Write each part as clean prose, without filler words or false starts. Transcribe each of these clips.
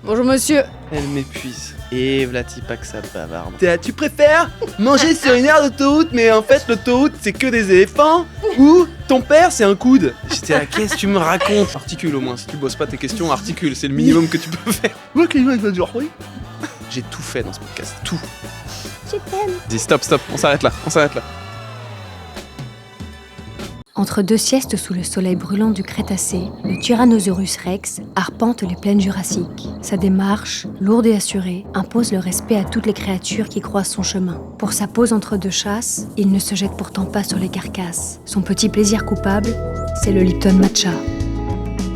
Bonjour monsieur. Elle m'épuise. Et Vlati pas que ça bavarde. Tu préfères manger sur une aire d'autoroute, mais en fait l'autoroute c'est que des éléphants, ou ton père c'est un coude? J'étais là, qu'est-ce que tu me racontes? Articule au moins, si tu bosses pas tes questions, articule, c'est le minimum que tu peux faire. Ok, il va dire oui. J'ai tout fait dans ce podcast, tout. Je t'aime. Dis stop, on s'arrête là. Entre deux siestes sous le soleil brûlant du Crétacé, le Tyrannosaurus Rex arpente les plaines jurassiques. Sa démarche, lourde et assurée, impose le respect à toutes les créatures qui croisent son chemin. Pour sa pause entre deux chasses, il ne se jette pourtant pas sur les carcasses. Son petit plaisir coupable, c'est le Lipton Matcha.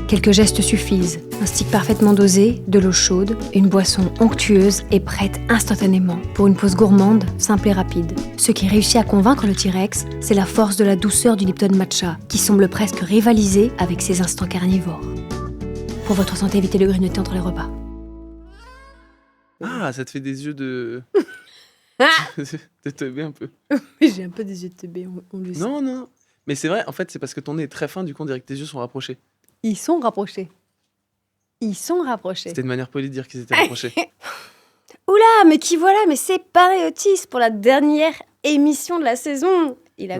Quelques gestes suffisent. Un stick parfaitement dosé, de l'eau chaude, une boisson onctueuse et prête instantanément pour une pause gourmande, simple et rapide. Ce qui réussit à convaincre le T-Rex, c'est la force de la douceur du Lipton Matcha, qui semble presque rivaliser avec ses instants carnivores. Pour votre santé, évitez le grignoter entre les repas. Ah, ça te fait des yeux de... de teubé un peu. J'ai un peu des yeux de teubé, on le sait. Non. Mais c'est vrai, en fait, c'est parce que ton nez est très fin, du coup on dirait que tes yeux sont rapprochés. Ils sont rapprochés. C'était de manière polie de dire qu'ils étaient rapprochés. Oula, mais qui voilà, mais c'est pareillotis pour la dernière émission de la saison. On a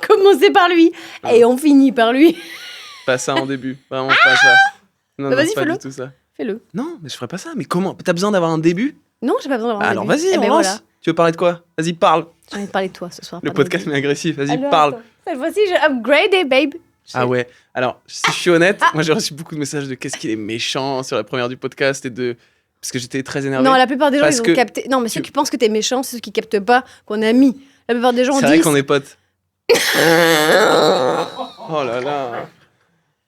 commencé par lui et on finit par lui. Pas ça en début, vraiment pas ça. Non, Bah, vas-y, pas fais-le. du tout ça. Fais-le. Non, mais je ferais pas ça. Mais comment? T'as besoin d'avoir un début? Non, j'ai pas besoin d'avoir un Alors début. vas-y, Eh on ben lance. voilà. Tu veux parler de quoi? Vas-y, parle. J'ai envie de parler de toi ce soir. Le pardon. podcast m'est agressif, vas-y, Alors, parle. attends. Cette fois-ci, j'ai upgradé, babe. Ah ouais, alors, si je suis honnête, moi j'ai reçu beaucoup de messages de qu'est-ce qu'il est méchant sur la première du podcast et de... Parce que j'étais très énervé. Non, la plupart des gens, Parce ils que ont capté. Non, mais ceux qui pensent que t'es méchant, c'est ceux qui captent pas qu'on est amis. La plupart des gens C'est disent. vrai qu'on est potes. Oh là là.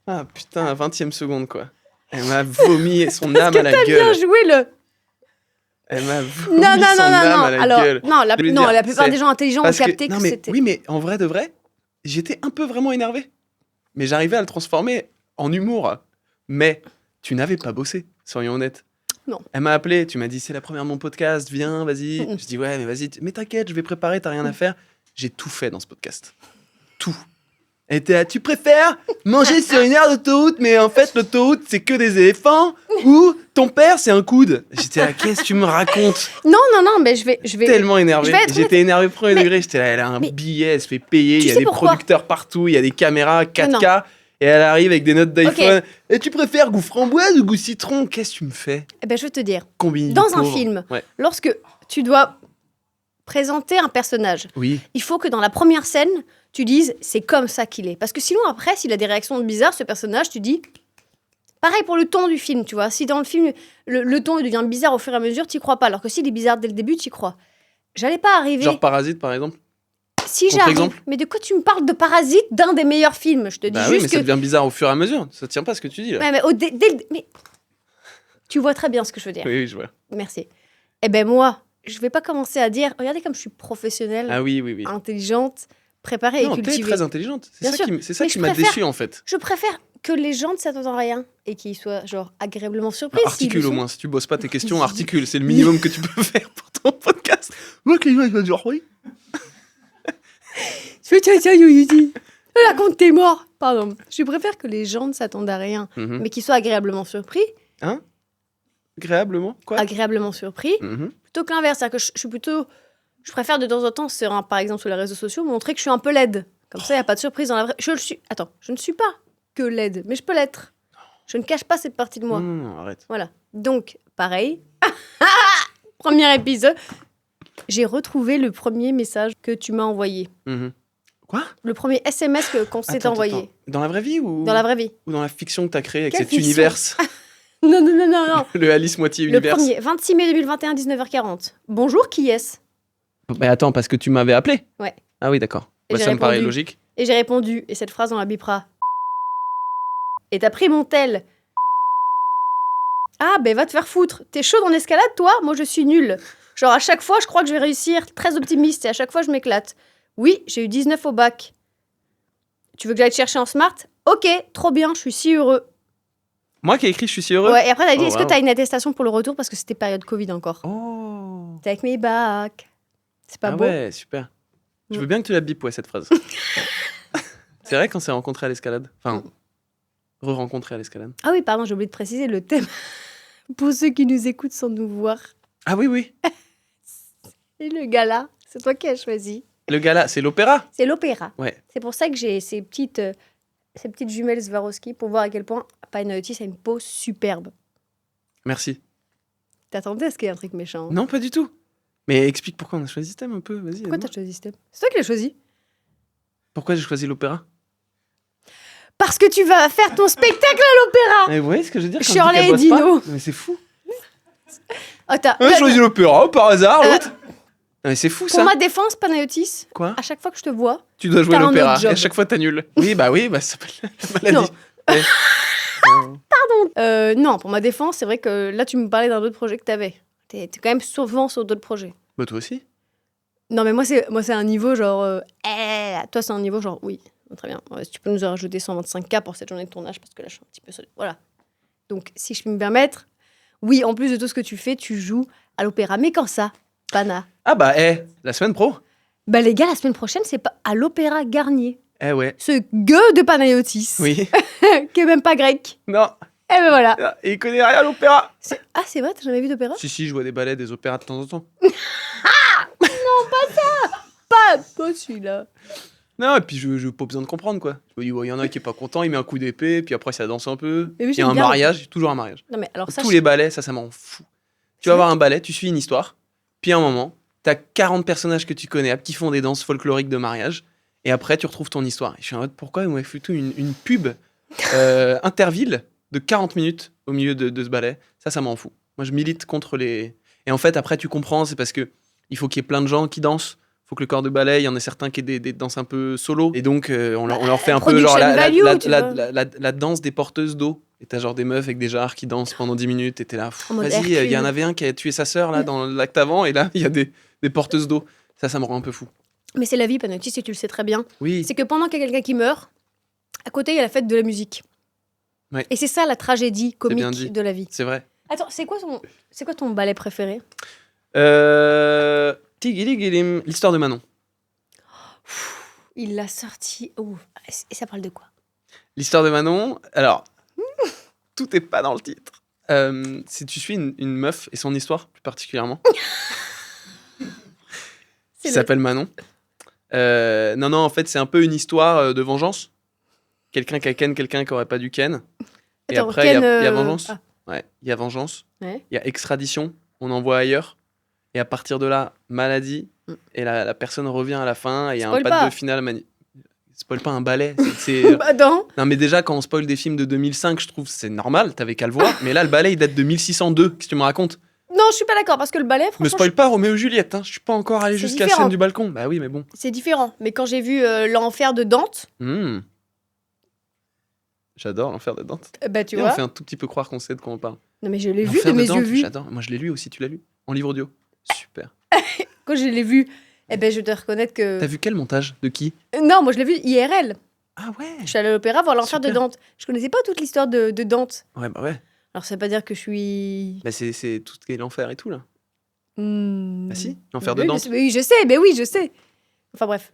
Ah putain, à 20e seconde quoi. Elle m'a vomi son âme à la T'as bien gueule. joué le. Elle m'a vomi Non, son âme à la Alors, gueule. non, la Je veux dire, plupart c'est- des gens intelligents ont Parce que- capté que non, mais, c'était. oui, mais en vrai de vrai, j'étais un peu vraiment énervé. Mais j'arrivais à le transformer en humour. Mais tu n'avais pas bossé, soyons honnêtes. Non. Elle m'a appelé, tu m'as dit c'est la première de mon podcast, viens, vas-y. Mm-mm. Je dis ouais, mais vas-y, mais t'inquiète, je vais préparer, t'as rien à faire. J'ai tout fait dans ce podcast. Tout. Et t'es là, tu préfères manger sur une aire d'autoroute, mais en fait l'autoroute c'est que des éléphants, ou ton père c'est un coude? J'étais là, qu'est-ce que tu me racontes? Non, mais je vais. Tellement énervé. je vais être J'étais énervé premier Mais- degré. J'étais là, elle a un mais- billet, elle se fait payer, Tu il y a sais des pourquoi producteurs partout, il y a des caméras 4K, Non. et elle arrive avec des notes d'iPhone. Ok. Et tu préfères goût framboise ou goût citron? Qu'est-ce que tu me fais? Eh ben, je vais te dire. Combine. Dans un film, Ouais. lorsque tu dois présenter un personnage, Oui. il faut que dans la première scène, tu dises c'est comme ça qu'il est. Parce que sinon, après, s'il a des réactions bizarres, ce personnage, tu dis. Pareil pour le ton du film, tu vois. Si dans le film, le ton il devient bizarre au fur et à mesure, t'y crois pas. Alors que s'il est bizarre dès le début, t'y crois. J'allais pas arriver. Genre Parasite par exemple. Si j'arrive. contre-exemple. Mais de quoi tu me parles de Parasite, d'un des meilleurs films? Je te dis Bah oui, mais juste ça que. devient bizarre au fur et à mesure. Ça tient pas ce que tu dis là. Ouais, mais, mais tu vois très bien ce que je veux dire. Oui, je vois. Merci. Eh ben moi, je vais pas commencer à dire. Regardez comme je suis professionnelle, Ah oui. intelligente, préparée Non, et t'es cultivée. très intelligente. Bien sûr. C'est ça Mais qui je m'a préfère- déçu en fait. Je préfère que les gens ne s'attendent à rien et qu'ils soient genre agréablement surpris. Articule s'ils au le sont. moins, si tu bosses pas tes questions, articule. C'est le minimum que tu peux faire pour ton podcast. Ok, il va dire oui. La compte t'es mort. Pardon. Je préfère que les gens ne s'attendent à rien, Mhm. mais qu'ils soient agréablement surpris. Hein? Agréablement? Quoi? Agréablement surpris. Mhm. Plutôt que l'inverse. C'est-à-dire que je suis plutôt. Je préfère de temps en temps, par exemple sur les réseaux sociaux, montrer que je suis un peu laide. Comme ça, il n'y a pas de surprise dans la vraie. Je le suis. Attends, je ne suis pas que laide, mais je peux l'être. Je ne cache pas cette partie de moi. Non, arrête. Voilà. Donc, pareil. Premier épisode. J'ai retrouvé le premier message que tu m'as envoyé. Mhm. Quoi? Le premier SMS qu'on s'est Attends, envoyé. attends. Dans la vraie vie ou Dans la vraie vie. ou dans la fiction que t'as créée avec Quelle cet fiction? univers? Non. Le Alice moitié Le univers. premier, 26 mai 2021, 19h40. Bonjour, qui est-ce? Mais attends, parce que tu m'avais appelé? Ouais. Ah oui, d'accord. Et Bah, j'ai ça me paraît répondu. logique. Et j'ai répondu, et cette phrase on la bipera. Et t'as pris mon tel. Ah, ben va te faire foutre. T'es chaud en escalade, toi? Moi, je suis nulle. Genre, à chaque fois, je crois que je vais réussir. Très optimiste, et à chaque fois, je m'éclate. Oui, j'ai eu 19 au bac. Tu veux que j'aille te chercher en smart? Ok, trop bien, je suis si heureux. Moi qui ai écrit je suis si heureux. Ouais, et après, t'as dit, Oh, est-ce que wow. t'as une attestation pour le retour? Parce que c'était période Covid encore. Oh. Take me back. C'est pas Ah beau? ouais, super. Je Mm. veux bien que tu la bipes, ouais, cette phrase. C'est vrai qu'on s'est rencontrés à l'escalade. Enfin, re-rencontrés à l'escalade. Ah oui, pardon, j'ai oublié de préciser le thème. Pour ceux qui nous écoutent sans nous voir, Ah oui, oui. et le gala, c'est toi qui as choisi. Le gala, c'est l'opéra. C'est l'opéra. Ouais. C'est pour ça que j'ai ces petites jumelles Swarovski pour voir à quel point Panayotis a une peau superbe. Merci. T'attendais à ce qu'il y ait un truc méchant. Non, pas du tout. Mais explique pourquoi on a choisi ce thème un peu. Vas-y. Pourquoi dis-moi. t'as choisi ce thème? C'est toi qui l'as choisi. Pourquoi j'ai choisi l'opéra? Parce que tu vas faire ton spectacle à l'opéra. Mais vous voyez ce que je veux dire quand Shirley je dis et qu'elle bosse Dino. pas. Mais c'est fou. Oh, t'as- J'ai choisi l'opéra par hasard, Euh, l'autre. Non, mais c'est fou Pour ça. ma défense, Panayotis, Quoi? à chaque fois que je te vois, Tu dois jouer t'as un l'opéra. autre job. Et à chaque fois, t'annules. Oui, ça s'appelle la maladie. Ouais. non, pour ma défense, c'est vrai que là, tu me parlais d'un autre projet que t'avais. T'es quand même souvent sur d'autres projets. Bah, toi aussi. Non, mais moi, c'est un niveau genre. Toi, c'est un niveau genre, oui, très bien. Ouais, si tu peux nous en rajouter 125K pour cette journée de tournage, parce que là, je suis un petit peu solide. Voilà. Donc, si je peux me permettre, oui, en plus de tout ce que tu fais, tu joues à l'opéra. Mais quand ça, Pana? Ah bah, la semaine pro. Bah, les gars, la semaine prochaine, c'est pas à l'opéra Garnier. Eh ouais. Ce gueux de Panayotis, Oui. qui est même pas grec. Non. Eh ben voilà. Et il connaît rien à l'opéra. Ah, c'est vrai, t'as jamais vu d'opéra? Si, je vois des ballets, des opéras de temps en temps. Pas celui-là. Non, et puis je pas besoin de comprendre quoi. Je me dis, il y en a un qui est pas content, il met un coup d'épée, puis après ça danse un peu. Mais oui, Il y a j'aime un bien. mariage, toujours un mariage. Non, mais alors ça. Tous les ballets, ça m'en fout. Tu vas voir un ballet, tu suis une histoire, puis à un moment, t'as 40 personnages que tu connais qui font des danses folkloriques de mariage, et après tu retrouves ton histoire. Et je suis en mode, pourquoi vous m'avez foutu une pub interville de 40 minutes au milieu de ce ballet? Ça m'en fout. Moi, je milite contre les... Et en fait, après, tu comprends, c'est parce que il faut qu'il y ait plein de gens qui dansent. Il faut que le corps de ballet, il y en ait certains qui aient des danses un peu solo. Et donc, on leur fait un peu genre production la danse des porteuses d'eau. Et t'as genre des meufs avec des jarres qui dansent pendant 10 minutes. Et t'es là, En mode vas-y, il y en Hercule. avait un qui a tué sa sœur là, dans l'acte avant. Et là, il y a des porteuses d'eau. Ça me rend un peu fou. Mais c'est la vie, Panayotis, et tu le sais très bien. Oui, C'est que pendant qu'il y a quelqu'un qui meurt, à côté, il y a la fête de la musique. Ouais. Et c'est ça la tragédie bien dit. comique de la vie. c'est vrai. Attends, c'est quoi ton ballet préféré? Tigiligilim, l'histoire de Manon. Il l'a sorti. Oh. Et ça parle de quoi? L'histoire de Manon, alors, tout est pas dans le titre. Si tu suis une meuf et son histoire, plus particulièrement, qui s'appelle Manon. Non, en fait, c'est un peu une histoire de vengeance. Quelqu'un qui a ken quelqu'un qui aurait pas dû ken. Et Attends, après, il y Ken, a vengeance. ah. Ouais, il y a vengeance. Ouais. Il y a extradition, on envoie ailleurs. Et à partir de là, maladie. Et la personne revient à la fin. Et il y a un Spoil pas pas. de finale. Spoil pas un ballet. C'est... Bah non. Non, mais déjà, quand on spoil des films de 2005, je trouve que c'est normal. T'avais qu'à le voir. Mais là, le ballet, il date de 1602. Qu'est-ce que tu me racontes? Non, je suis pas d'accord parce que le ballet, Me franchement, spoil pas Roméo et Juliette. Hein. Je suis pas encore allé C'est jusqu'à la différent. scène du balcon. Bah oui, mais bon. c'est différent. Mais quand j'ai vu l'enfer de Dante, Hmm. J'adore l'enfer de Dante. bah tu Et on vois. fait un tout petit peu croire qu'on sait de quoi on parle. Non mais je l'ai vu L'enfer de mes Dante, yeux vus. J'adore. Moi, je l'ai lu aussi. Tu l'as lu? En livre audio. Super. Quand je l'ai vu, eh ben je dois reconnaître que. T'as vu quel montage? De qui? Non, moi je l'ai vu IRL. Ah ouais. Je suis allée à l'opéra voir l'enfer de Super. Dante. Je connaissais pas toute l'histoire de Dante. Ouais, bah ouais. Alors ça veut pas dire que je suis. Bah c'est tout ce qui est l'enfer et tout là. Hmm. Ah si, l'enfer de Oui, Dante. oui, je sais, mais oui, je sais. Enfin bref.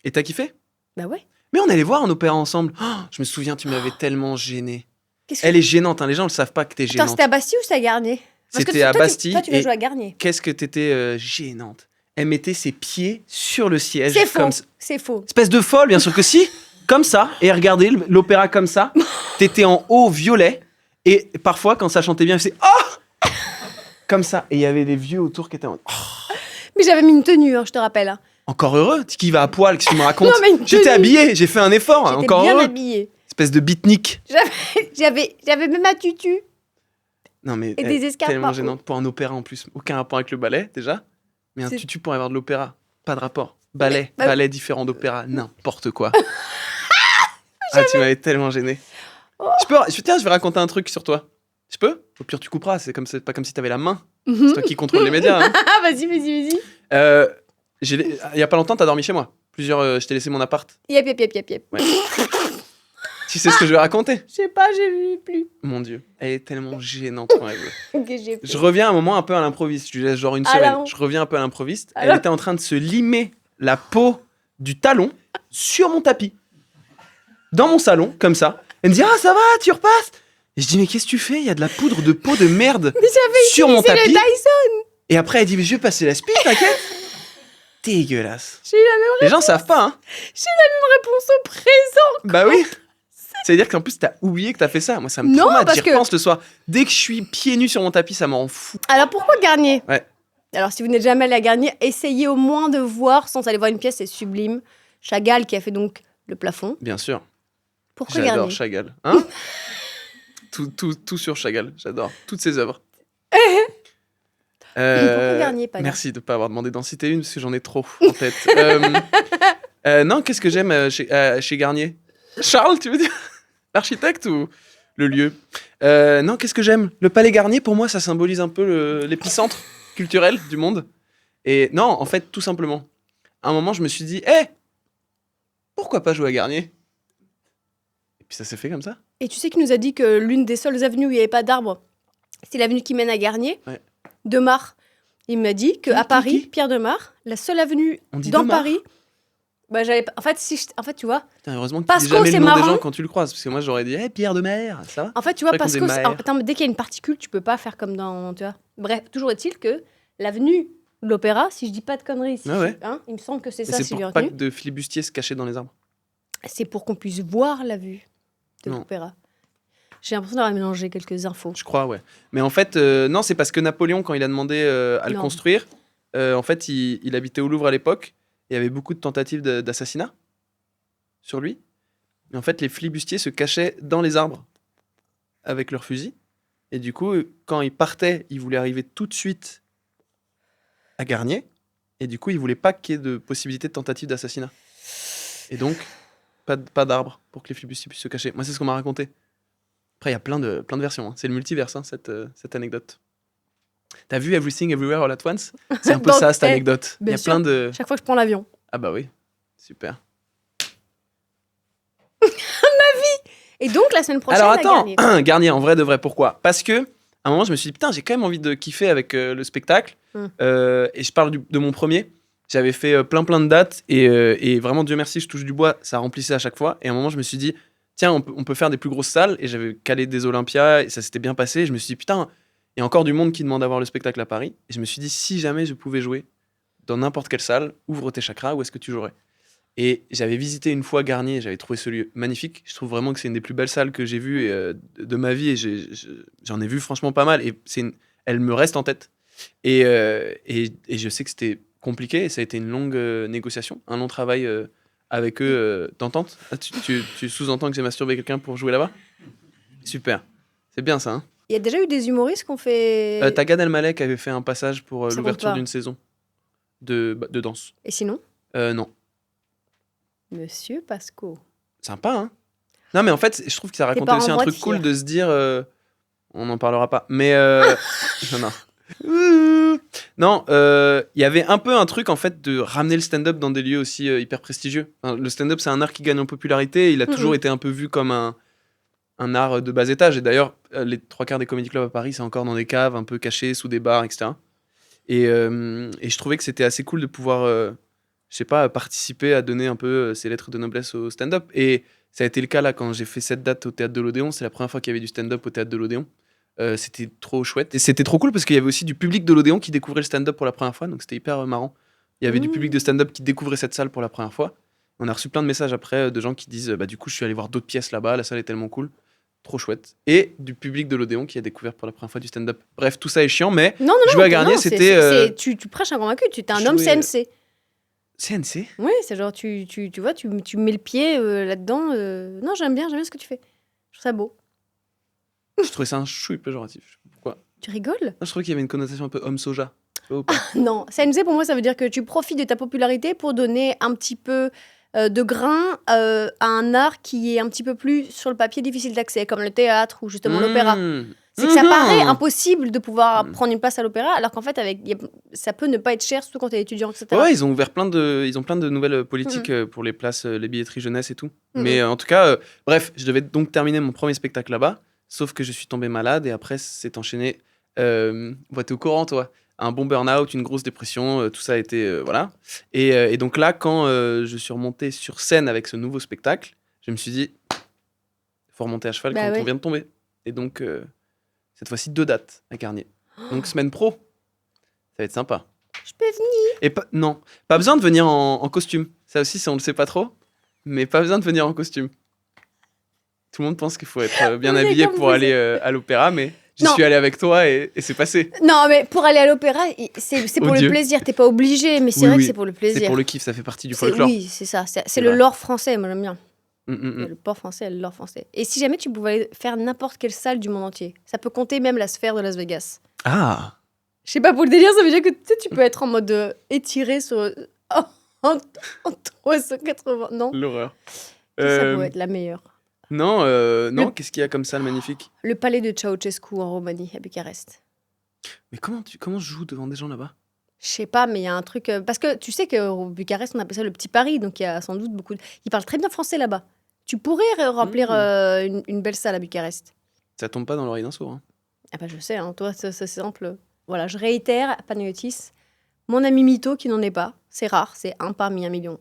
Et t'as kiffé? Bah ouais. Mais on allait voir un opéra ensemble. Oh, je me souviens, tu m'avais tellement gêné. Qu'est-ce que... Elle est gênante, hein. Les gens ne savent pas que t'es Attends, gênante. c'était à Bastille ou c'était à Garnier? Parce que C'était à toi, Bastille. Toi, tu vas et jouer à Garnier. qu'est-ce que t'étais gênante. Elle mettait ses pieds sur le siège. C'est faux. Comme... C'est faux. Espèce de folle, bien sûr que si. Comme ça. Et regardez l'opéra comme ça. T'étais en haut violet. Et parfois, quand ça chantait bien, elle faisait oh comme ça. Et il y avait des vieux autour qui étaient en mode, oh. Mais j'avais mis une tenue, hein, je te rappelle. Hein. Encore heureux. Qui va à poil, qu'est-ce que tu me racontes? Non, mais une J'étais tenue. habillé, j'ai fait un effort. J'étais Encore bien heureux. habillée. Espèce de beatnik. J'avais même un tutu. Non mais Et des escarpes tellement partout. gênante pour un opéra en plus. Aucun rapport avec le ballet déjà. Mais un C'est- tutu pour avoir de l'opéra. Pas de rapport. Ballet, Bah- ballet différent d'opéra. N'importe quoi. Ah, tu m'avais tellement gêné. Oh. Tiens, je vais raconter un truc sur toi. Je peux? Au pire, tu couperas. C'est pas comme si t'avais la main. C'est toi qui contrôle les médias. Hein. Ah, vas-y. Il y a pas longtemps, t'as dormi chez moi. Je t'ai laissé mon appart. Yep. Tu sais ce que je vais raconter? Je sais pas, j'ai vu plus. Mon Dieu, elle est tellement gênante quand elle veut. Que j'ai Je reviens un moment un peu à l'improviste. Je lui laisse genre une Alors semaine. Je reviens un peu à l'improviste. Elle Alors était en train de se limer la peau du talon sur mon tapis. Dans mon salon, comme ça. Elle me dit ah, ça va, tu repasses? Et je dis, mais qu'est-ce que tu fais? Il y a de la poudre de peau de merde Mais j'avais sur mon utilisé tapis. le Dyson. Et après, elle dit, mais je vais passer la spie, t'inquiète. Dégueulasse. J'ai eu la même Les gens savent pas, hein. réponse au présent. Bah oui. C'est-à-dire qu'en plus, t'as oublié que t'as fait ça. Moi, ça me Non, traumatise. parce J'y que- repense le soir. Dès que je suis pieds nus sur mon tapis, ça me rend fou. Alors pourquoi Garnier? Ouais. Alors si vous n'êtes jamais allé à Garnier, essayez au moins de voir, sans aller voir une pièce, c'est sublime. Chagall qui a fait donc le plafond. Bien sûr. Pourquoi J'adore Garnier? Chagall. Hein? tout sur Chagall. J'adore. Toutes ses œuvres. Pourquoi Garnier, pas Merci de ne pas avoir demandé d'en citer une parce que j'en ai trop en tête. Non, qu'est-ce que j'aime chez Garnier? Charles, tu veux dire? L'architecte ou le lieu? Non, qu'est-ce que j'aime? Le Palais Garnier, pour moi, ça symbolise un peu l'épicentre culturel du monde. Et non, en fait, tout simplement. À un moment, je me suis dit, pourquoi pas jouer à Garnier? Et puis ça s'est fait comme ça. Et tu sais qu'il nous a dit que l'une des seules avenues où il n'y avait pas d'arbres, c'est l'avenue qui mène à Garnier, Ouais. Demar. Il m'a dit qu'à Paris, qui Pierre Demar, la seule avenue On dit dans Demar. Paris. Bah, en fait, tu vois. Putain, heureusement que tu Pasco, dis jamais c'est le nom des marrant. gens quand tu le croises. Parce que moi, j'aurais dit, Pierre de Mer, ça va? En fait, tu vois, C'est vrai qu'on Pasco, dit Maher. attends, dès qu'il y a une particule, tu peux pas faire comme dans. Tu vois. Bref, toujours est-il que l'avenue de l'Opéra, si je dis pas de conneries, Ah ouais. il me semble que c'est Et ça, c'est Sylvie pour pas Retenu. que de flibustiers se cacher dans les arbres. C'est pour qu'on puisse voir la vue de Non. l'Opéra. J'ai l'impression d'avoir mélangé quelques infos. Je crois, ouais. Mais en fait, non, c'est parce que Napoléon, quand il a demandé à le Non. construire, en fait, il habitait au Louvre à l'époque. Il y avait beaucoup de tentatives d'assassinat sur lui. Et en fait, les flibustiers se cachaient dans les arbres avec leurs fusils. Et du coup, quand il partait, il voulait arriver tout de suite à Garnier. Et du coup, il voulait pas qu'il y ait de possibilité de tentative d'assassinat. Et donc, pas d'arbres pour que les flibustiers puissent se cacher. Moi, c'est ce qu'on m'a raconté. Après, il y a plein de versions. Hein. C'est le multiverse, hein, cette anecdote. T'as vu Everything Everywhere All At Once? C'est un peu Donc, ça, cette anecdote. Il y bien a sûr. plein de... Chaque fois que je prends l'avion. Ah bah oui, super. Et donc, la semaine prochaine, Alors à attends, Garnier. Garnier, en vrai de vrai, pourquoi? Parce que, à un moment, je me suis dit, putain, j'ai quand même envie de kiffer avec le spectacle. Et je parle de mon premier. J'avais fait plein de dates et vraiment, Dieu merci, je touche du bois, ça remplissait à chaque fois. Et à un moment, je me suis dit, tiens, on peut faire des plus grosses salles. Et j'avais calé des Olympias et ça s'était bien passé. Et je me suis dit, putain, il y a encore du monde qui demande à voir le spectacle à Paris. Et je me suis dit, si jamais je pouvais jouer dans n'importe quelle salle, ouvre tes chakras, où est-ce que tu jouerais? Et j'avais visité une fois Garnier, j'avais trouvé ce lieu magnifique. Je trouve vraiment que c'est une des plus belles salles que j'ai vues de ma vie. Et j'en ai vu franchement pas mal. Et elle me reste en tête. Et je sais que c'était compliqué. Et ça a été une longue négociation, un long travail avec eux d'entente. Ah, tu sous-entends que j'ai masturbé quelqu'un pour jouer là-bas? Super. C'est bien ça, hein? Il y a déjà eu des humoristes qui ont fait. T'as Gad Elmaleh qui avait fait un passage pour Ça compte l'ouverture pas. d'une saison de danse. Et sinon, Non. Monsieur Pasco. Sympa, hein? Non, mais en fait, je trouve que ça racontait parents aussi un vont truc être cool fiers. de se dire. On n'en parlera pas. Mais. Non. Ouh. Non, il y avait un peu un truc en fait de ramener le stand-up dans des lieux aussi hyper prestigieux. Enfin, le stand-up, c'est un art qui gagne en popularité. Il a toujours été un peu vu comme un art de bas étage. Et d'ailleurs, les 3/4 des comedy clubs à Paris, c'est encore dans des caves un peu cachées, sous des bars, etc. Et je trouvais que c'était assez cool de pouvoir, je sais pas, participer à donner un peu ses lettres de noblesse au stand-up. Et ça a été le cas là quand j'ai fait cette date au Théâtre de l'Odéon. C'est la première fois qu'il y avait du stand-up au Théâtre de l'Odéon. C'était trop chouette. Et c'était trop cool parce qu'il y avait aussi du public de l'Odéon qui découvrait le stand-up pour la première fois. Donc c'était hyper marrant. Il y avait du public de stand-up qui découvrait cette salle pour la première fois. On a reçu plein de messages après de gens qui disent bah, du coup, je suis allé voir d'autres pièces là-bas. La salle est tellement cool. Trop chouette. Et du public de l'Odéon qui a découvert pour la première fois du stand-up. Bref, tout ça est chiant, mais Non, jouer à Garnier, c'était. Tu prêches un convaincu. Tu es un homme jouer, CNC. CNC? Oui, c'est genre, tu vois, tu mets le pied là-dedans. Non, j'aime bien ce que tu fais. Je trouve ça beau. Je trouvais ça un chouille péjoratif. Je sais pas pourquoi. Tu rigoles? Non, je trouvais qu'il y avait une connotation un peu homme soja. Tu vois ou pas? Non, CNC pour moi, ça veut dire que tu profites de ta popularité pour donner un petit peu de grain à un art qui est un petit peu plus sur le papier difficile d'accès, comme le théâtre ou justement l'opéra. C'est que ça paraît impossible de pouvoir prendre une place à l'opéra, alors qu'en fait, ça peut ne pas être cher, surtout quand tu es étudiant, etc. Ouais, ils ont ouvert plein de nouvelles politiques pour les places, les billetteries jeunesse et tout. Mais en tout cas, bref, je devais donc terminer mon premier spectacle là-bas, sauf que je suis tombé malade et après, c'est enchaîné. Bah, t'es au courant, toi? Un bon burn-out, une grosse dépression, tout ça a été. Voilà. Et donc là, quand je suis remonté sur scène avec ce nouveau spectacle, je me suis dit, il faut remonter à cheval Bah quand ouais. on vient de tomber. Et donc, cette fois-ci, 2 dates à Garnier. Donc, semaine pro, ça va être sympa. Je peux venir. Et non, pas besoin de venir en costume. Ça aussi, on le sait pas trop. Mais pas besoin de venir en costume. Tout le monde pense qu'il faut être bien habillé pour aller à l'opéra, mais j'y suis allé avec toi et c'est passé. Non, mais pour aller à l'opéra, c'est pour le plaisir. T'es pas obligé, mais c'est vrai que c'est pour le plaisir. C'est pour le kiff, ça fait partie du folklore. Oui, c'est ça. C'est le lore français, moi j'aime bien. Le port français et le lore français. Et si jamais tu pouvais faire n'importe quelle salle du monde entier, ça peut compter même la sphère de Las Vegas. Ah. Je sais pas, pour le délire, ça veut dire que tu peux être en mode étiré sur... en 380, non? L'horreur. Ça pourrait être la meilleure. Non, qu'est-ce qu'il y a comme salle magnifique? Le palais de Ceausescu en Roumanie, à Bucarest. Mais comment je joue devant des gens là-bas? Je sais pas, mais il y a un truc... parce que tu sais qu'au Bucarest, on appelle ça le petit Paris, donc il y a sans doute beaucoup... Ils parlent très bien français là-bas. Tu pourrais remplir une belle salle à Bucarest. Ça tombe pas dans l'oreille d'un sourd. Hein. Ah bah je sais, hein, toi, c'est simple. Voilà, je réitère, Panayotis, mon ami mytho qui n'en est pas, c'est rare, c'est 1 parmi 1 million.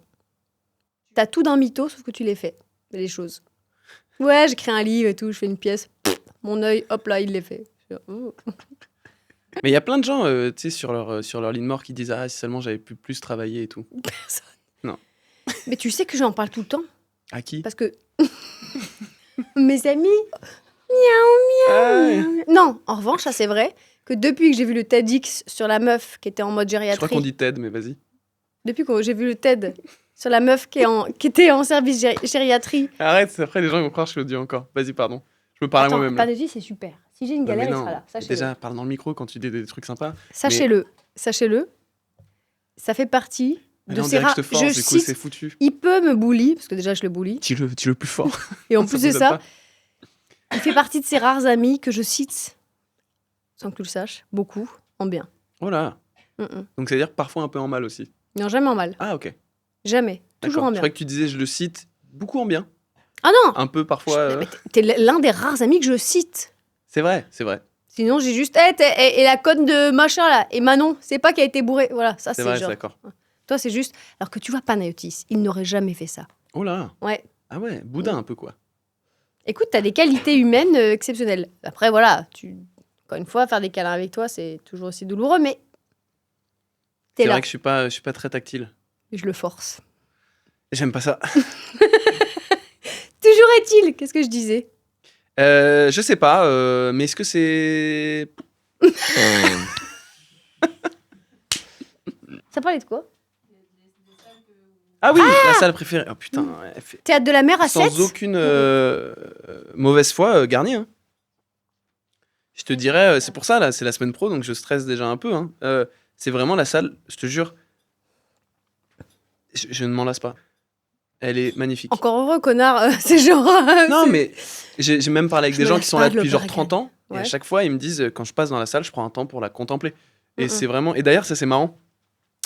T'as tout d'un mytho, sauf que tu les fais, les choses. Ouais, j'écris un livre et tout, je fais une pièce, mon œil, hop là, il les fait. Mais il y a plein de gens, tu sais, sur leur lit de mort qui disent « Ah, si seulement j'avais pu plus travailler et tout. » Personne. Non. Mais tu sais que j'en parle tout le temps. À qui? Parce que mes amis, miaou. Non, en revanche, ça c'est vrai, que depuis que j'ai vu le TEDx sur la meuf qui était en mode gériatrie... Je crois qu'on dit TED, mais vas-y. Depuis que j'ai vu le TED sur la meuf qui était en service gériatrie... Arrête, après les gens vont croire que je suis odieux encore. Vas-y, pardon. Je me parle à moi-même. Panayotis, c'est super. Si j'ai une galère, il sera là. Sachez-le. Déjà, parle dans le micro quand tu dis des trucs sympas. Sachez-le. Ça fait partie de ces rares... Je cite, c'est foutu. Il peut me bully, parce que déjà je le bully. Tu le plus fort. Et en plus de ça, il fait partie de ces rares amis que je cite, sans que tu le saches, beaucoup, en bien. Voilà. Donc ça veut dire parfois un peu en mal aussi. Non, jamais en mal. Ah, ok. Jamais. Toujours en bien. Je croyais que tu disais je le cite beaucoup en bien. Ah non. Un peu parfois... T'es l'un des rares amis que je cite. C'est vrai. Sinon, j'ai juste... et la conne de machin, là. Et Manon, c'est pas qui a été bourrée. Voilà, ça, c'est vrai, genre... d'accord. Toi, c'est juste... Alors que tu vois, Panayotis, il n'aurait jamais fait ça. Oh là. Ouais. Ah ouais, boudin un peu, quoi. Écoute, t'as des qualités humaines exceptionnelles. Après, voilà, encore une fois, faire des câlins avec toi, c'est toujours aussi douloureux, mais t'es là. C'est vrai que je suis pas très tactile. Et je le force. J'aime pas ça. Toujours est-il, qu'est-ce que je disais? Je sais pas, mais est-ce que c'est... Ça parlait de quoi? Ah oui, la salle préférée. Oh putain, elle fait... Théâtre de la Mer à 7? Sans aucune mauvaise foi, Garnier. Hein. Je te dirais, c'est pour ça, là, c'est la semaine pro, donc je stresse déjà un peu. Hein. C'est vraiment la salle, je te jure. Je ne m'en lasse pas. Elle est magnifique. Encore heureux, connard, c'est genre... Non, mais j'ai même parlé avec des gens qui sont là depuis genre 30 ans. Ouais. Et à chaque fois, ils me disent, quand je passe dans la salle, je prends un temps pour la contempler. Et c'est vraiment... Et d'ailleurs, ça, c'est marrant.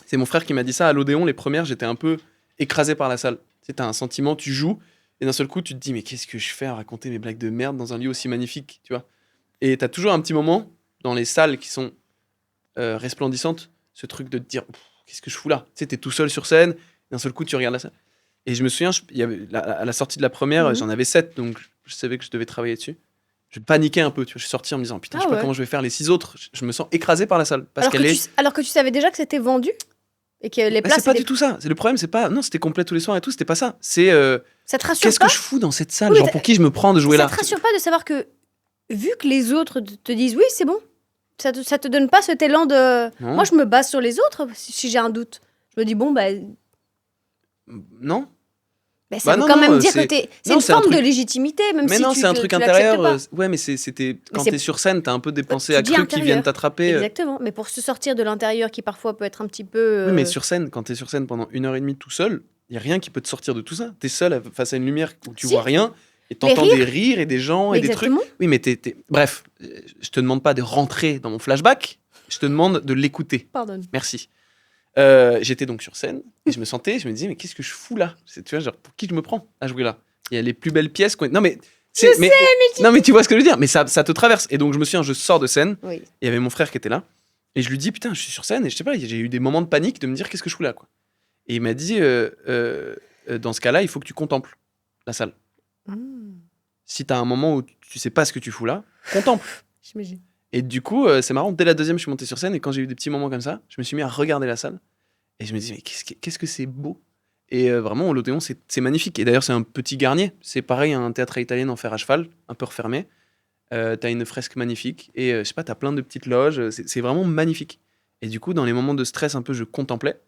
C'est mon frère qui m'a dit ça à l'Odéon. Les premières, j'étais un peu écrasé par la salle. Tu sais, t'as un sentiment, tu joues, et d'un seul coup, tu te dis, mais qu'est-ce que je fais à raconter mes blagues de merde dans un lieu aussi magnifique, tu vois? Et t'as toujours un petit moment, dans les salles qui sont resplendissantes, ce truc de te dire, qu'est-ce que je fous là? Tu sais, t'es tout seul sur scène, d'un seul coup, tu regardes la salle. Et je me souviens, à la sortie de la première, j'en avais 7, donc je savais que je devais travailler dessus. Je paniquais un peu, tu vois. Je suis sorti en me disant, putain, je sais pas comment je vais faire les 6 autres. Je me sens écrasé par la salle. Alors que tu savais déjà que c'était vendu? Et que les places... c'est pas du tout ça. Le problème, c'est pas... Non, c'était complet tous les soirs et tout, c'était pas ça. C'est... Ça te rassure qu'est-ce pas? que je fous dans cette salle? Genre, pour qui je me prends de jouer là? Ça te rassure pas de savoir que, vu que les autres te disent, oui, c'est bon, ça te donne pas cet élan de... Non. Moi, je me base sur les autres si j'ai un doute. Je me dis, bon, bah... Non. Bah, ça veut quand même dire que t'es... C'est une forme de légitimité, même mais si non, tu c'est un truc tu intérieur. l'acceptes pas. Ouais, mais c'était quand t'es sur scène, t'as un peu des pensées Tu dis accrues qui viennent t'attraper. Exactement. Mais pour se sortir de l'intérieur, qui parfois peut être un petit peu... Oui, mais sur scène, quand t'es sur scène pendant 1h30 tout seul, y a rien qui peut te sortir de tout ça. T'es seul face à une lumière où tu vois rien, et t'entends des rires et des gens et des trucs. Oui, mais bref, je te demande pas de rentrer dans mon flashback, je te demande de l'écouter. Pardon. Merci. J'étais donc sur scène et je me disais mais qu'est-ce que je fous là? Tu vois, genre pour qui je me prends à jouer là? Il y a les plus belles pièces non mais non mais tu vois ce que je veux dire, mais ça te traverse. Et donc je me souviens, je sors de scène, il y avait mon frère qui était là et je lui dis putain, je suis sur scène et je sais pas, j'ai eu des moments de panique de me dire qu'est-ce que je fous là, quoi. Et il m'a dit dans ce cas-là, il faut que tu contemples la salle. si t'as un moment où tu sais pas ce que tu fous là, contemple. J'imagine. Et du coup, c'est marrant, dès la deuxième, je suis monté sur scène et quand j'ai eu des petits moments comme ça, je me suis mis à regarder la salle et je me disais, mais qu'est-ce que c'est beau. Et vraiment, l'Odéon, c'est magnifique. Et d'ailleurs, c'est un petit Garnier. C'est pareil, un théâtre à italienne en fer à cheval, un peu refermé. T'as une fresque magnifique et je sais pas, t'as plein de petites loges. C'est vraiment magnifique. Et du coup, dans les moments de stress, un peu, je contemplais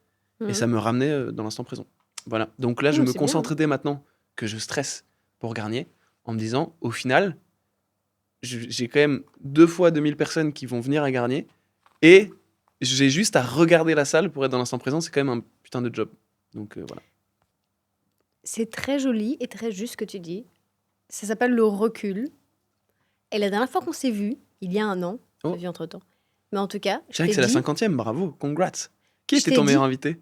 et ça me ramenait dans l'instant présent. Voilà. Donc là, je me c'est concentre dès maintenant que je stresse pour Garnier en me disant, au final, j'ai quand même 2 fois 2000 personnes qui vont venir à Garnier et j'ai juste à regarder la salle pour être dans l'instant présent. C'est quand même un putain de job. Donc voilà. C'est très joli et très juste ce que tu dis. Ça s'appelle le recul. Et la dernière fois qu'on s'est vu, il y a un an, on Oh. s'est vu entre-temps. Mais en tout cas, Je dirais que c'est la 50e, bravo, congrats. Qui Je était t'ai ton dit- meilleur invité?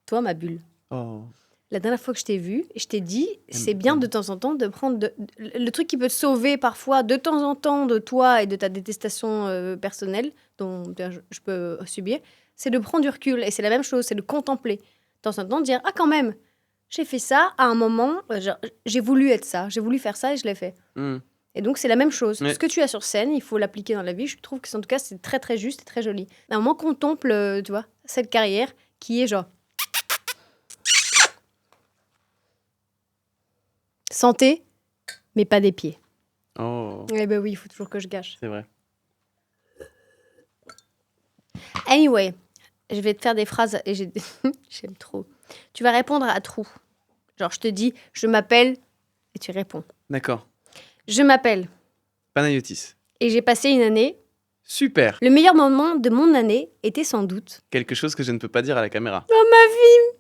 toi, ma bulle. Oh. La dernière fois que je t'ai vu, je t'ai dit, c'est bien de temps en temps de prendre le truc qui peut te sauver parfois de temps en temps de toi et de ta détestation personnelle dont je peux subir, c'est de prendre du recul. Et c'est la même chose, c'est de contempler. De temps en temps, de dire, ah quand même, j'ai fait ça à un moment, genre, j'ai voulu être ça, j'ai voulu faire ça et je l'ai fait. Hmm. Et donc, c'est la même chose. Ouais. Ce que tu as sur scène, il faut l'appliquer dans la vie. Je trouve que, en tout cas, c'est très, très juste et très joli. À un moment, contemple, tu vois, cette carrière qui est genre... santé, mais pas des pieds. Oh, Eh ben oui, il faut toujours que je gâche. c'est vrai. Anyway, je vais te faire des phrases et j'aime trop. Tu vas répondre à trous. Genre, je te dis, je m'appelle, et tu réponds. D'accord. Je m'appelle, Panayotis. et j'ai passé une année. Super. Le meilleur moment de mon année était sans doute... Quelque chose que je ne peux pas dire à la caméra. dans ma vie.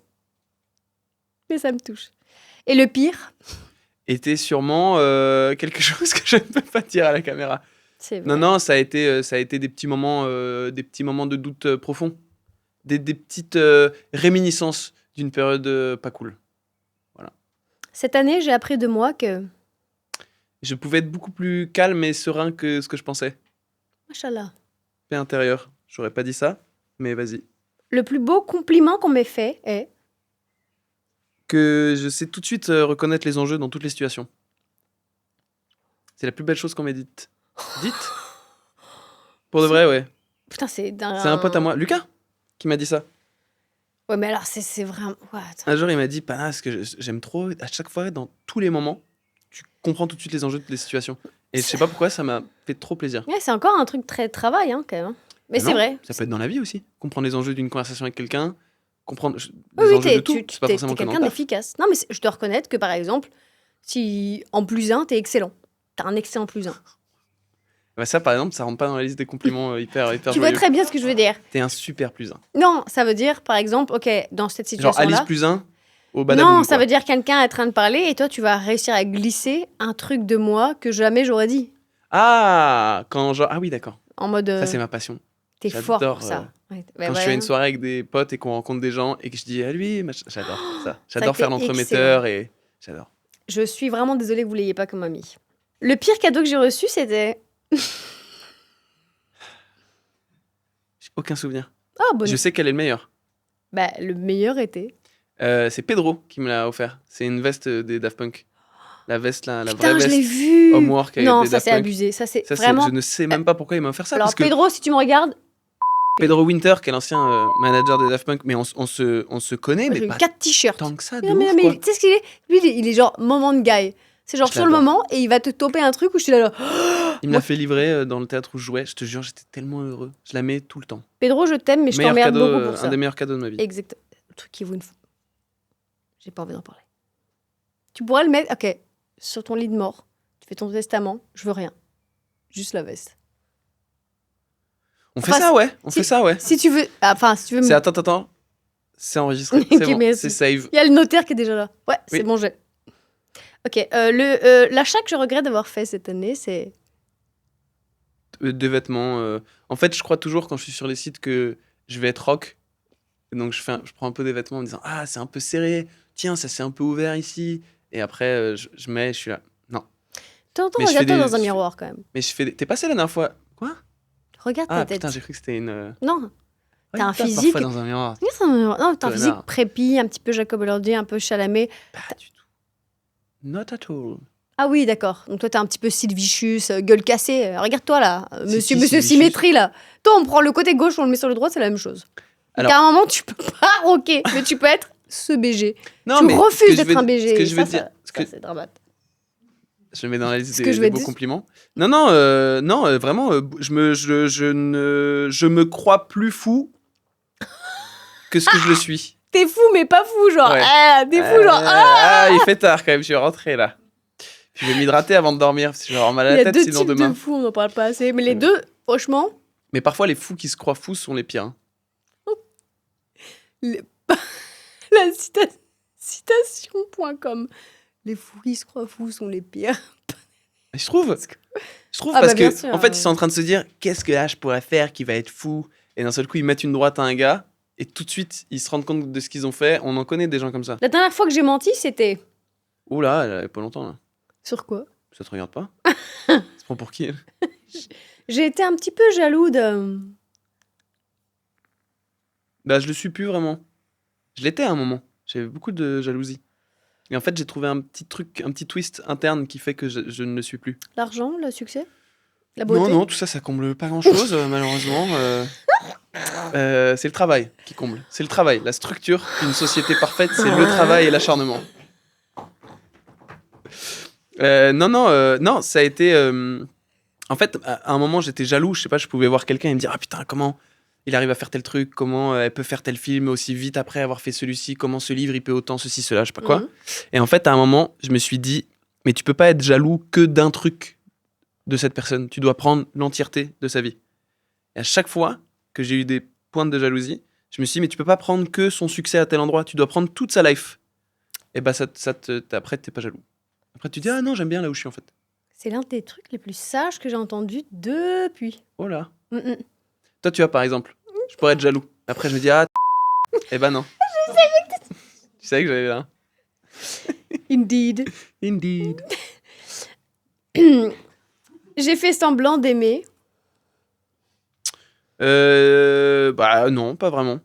Mais ça me touche. Et le pire, Était sûrement quelque chose que je ne peux pas dire à la caméra. c'est vrai. Non, ça a été des petits moments de doute profond. Des petites réminiscences d'une période pas cool. Cette année, j'ai appris de moi que... Je pouvais être beaucoup plus calme et serein que ce que je pensais. Machallah. Paix intérieure. J'aurais pas dit ça, mais vas-y. Le plus beau compliment qu'on m'ait fait est... Que je sais tout de suite reconnaître les enjeux dans toutes les situations. C'est la plus belle chose qu'on m'ait dite. Dite? Pour de vrai, ouais. Putain, c'est C'est un pote à moi, Lucas, qui m'a dit ça. Ouais, mais alors, c'est vraiment... Ouais, attends. Un jour, il m'a dit, Panas, que j'aime trop, à chaque fois, dans tous les moments, tu comprends tout de suite les enjeux de toutes les situations. Et je sais pas pourquoi, ça m'a fait trop plaisir. Ouais, c'est encore un truc très travail, hein, quand même. Mais Ah c'est non, vrai. Ça peut être dans la vie aussi. Comprendre les enjeux d'une conversation avec quelqu'un, comprendre Oui, les oui, enjeux de tout. C'est pas t'es forcément que dans quelqu'un le taf. d'efficace. Non, mais je dois reconnaître que, par exemple, si en plus 1, t'es excellent. T'as un excellent plus 1. Bah ça, par exemple, ça rentre pas dans la liste des compliments hyper Tu vois joyeux. très bien ce que je veux dire. T'es un super plus un. Non, ça veut dire, par exemple, ok, dans cette Genre situation-là... Alice plus un au badaboum. Non, ça veut dire quelqu'un est en train de parler et toi, tu vas réussir à glisser un truc de moi que jamais j'aurais dit. Ah, quand genre... Ah oui, d'accord. En mode... Ça, c'est ma passion. t'es fort j'adore, pour ça. Ouais, bah Quand je ouais. fais une soirée avec des potes et qu'on rencontre des gens et que je dis à lui, j'adore ça. J'adore t'es faire l'entremetteur et j'adore. Je suis vraiment désolée que vous l'ayez pas comme ami. Le pire cadeau que j'ai reçu, c'était... J'ai aucun souvenir. Oh, bon. Je sais quel est le meilleur. Bah, le meilleur était... C'est Pedro qui me l'a offert. C'est une veste des Daft Punk. La veste, la Putain, vraie je l'ai veste vu. Homework avec Non, des ça Daft c'est Punk. abusé. Ça c'est Ça, vraiment... je ne sais même pas pourquoi il m'a offert ça. Alors, parce que Pedro, si tu me regardes, Pedro Winter, qui est l'ancien manager des Daft Punk, mais on se connaît, mais j'ai eu pas 4 t-shirts. tant que ça. De Non, mais, ouf, mais quoi. tu sais ce qu'il est? Lui, il est genre moment de guy. C'est genre Je sur le l'adore. moment et il va te toper un truc où je suis là. Il me l'a fait livrer dans le théâtre où je jouais. Je te jure, j'étais tellement heureux. Je la mets tout le temps. Pedro, je t'aime, mais je Meilleur t'emmerde cadeau, beaucoup pour ça. un des meilleurs cadeaux de ma vie. Exact. Le truc qui vaut une... J'ai pas envie d'en parler. Tu pourrais le mettre... Ok, sur ton lit de mort. Tu fais ton testament. Je veux rien. Juste la veste. On fait Enfin, ça, ouais. On si- fait ça, ouais. Si tu veux... Enfin, si tu veux... C'est attends. C'est enregistré. Ok, C'est bon. merci. C'est save. Il y a le notaire qui est déjà là. Ouais, c'est Oui. bon, j'ai. Ok, l'achat que je regrette d'avoir fait cette année, c'est... Des vêtements. En fait, je crois toujours quand je suis sur les sites que je vais être rock. Et donc, je prends un peu des vêtements en me disant, ah, c'est un peu serré. Tiens, ça c'est un peu ouvert ici. Et après, je mets, je suis là. Non. De temps en temps, Mais je fais regarde-toi des- dans un miroir, quand même. Mais je fais. T'es passé la dernière fois. Quoi? Regarde Ah ta tête. putain, j'ai cru que c'était une. Non, T'as un Regarde-toi physique- Parfois dans un miroir. non, t'as un physique Connard. prépi, un petit peu Jacob Elordi, un peu Chalamet. Pas du tout. Not at all. Ah oui, d'accord. Donc toi, t'es un petit peu Sylvicius, gueule cassée. Regarde-toi là, C'est monsieur, qui, monsieur Sylvicius? Symétrie là. Toi, on prend le côté gauche, on le met sur le droit, c'est la même chose. Donc Alors- à un moment, tu peux pas rocker, mais tu peux être ce BG. Non, Tu mais refuses ce que je d'être veux un dire- BG. Ce que je veux Ça, dire, c'est dramatique. je le mets dans la liste Ce que je des veux beaux dire- compliments. Non, vraiment, je me crois plus fou que ce que je le suis. T'es fou, mais pas fou, genre. Ouais. T'es fou, genre. Il fait tard quand même, je suis rentré là. Puis je vais m'hydrater avant de dormir, parce que je vais avoir mal à Il y la a tête deux sinon types demain. de fous, on en parle pas assez. Mais les Ouais. deux, franchement, Mais parfois, les fous qui se croient fous sont les pires. Hein. la citation.com. Les fous qui se croient fous sont les pires. Et je trouve Ah, parce bah, bien que sûr, en fait, ils sont en train de se dire qu'est-ce que H pourrait faire qui va être fou, et d'un seul coup, ils mettent une droite à un gars, et tout de suite, ils se rendent compte de ce qu'ils ont fait. On en connaît des gens comme ça. La dernière fois que j'ai menti, c'était. Oula, elle avait pas longtemps là. Sur quoi? Ça te regarde pas? Ça se prend pour qui elle? J'ai été un petit peu jaloux de. Bah, je le suis plus vraiment. Je l'étais à un moment. J'avais beaucoup de jalousie. Et en fait, j'ai trouvé un petit truc, un petit twist interne qui fait que je ne le suis plus. L'argent, le succès, la beauté. Non, tout ça, ça comble pas grand-chose, malheureusement. C'est le travail qui comble. C'est le travail. La structure d'une société parfaite, c'est le travail et l'acharnement. Non, ça a été... En fait, à un moment, j'étais jaloux. Je sais pas, je pouvais voir quelqu'un et me dire « Ah putain, comment il arrive à faire tel truc? Comment elle peut faire tel film aussi vite après avoir fait celui-ci? Comment ce livre, il peut autant ceci, cela, je sais pas quoi. Mhm. » Et en fait, à un moment, je me suis dit « Mais tu peux pas être jaloux que d'un truc de cette personne. Tu dois prendre l'entièreté de sa vie. » Et à chaque fois que j'ai eu des pointes de jalousie, je me suis dit « Mais tu peux pas prendre que son succès à tel endroit. Tu dois prendre toute sa life. » Et bah, après, t'es pas jaloux. Après, tu dis « Ah non, j'aime bien là où je suis en fait. » C'est l'un des trucs les plus sages que j'ai entendus depuis. Oh là. Mm-mm. Toi, tu vois, par exemple, je pourrais être jaloux. Après, je me dis, ah, eh ben non. Tu savais que j'allais là. Indeed. Indeed. J'ai fait semblant d'aimer. Bah non, pas vraiment.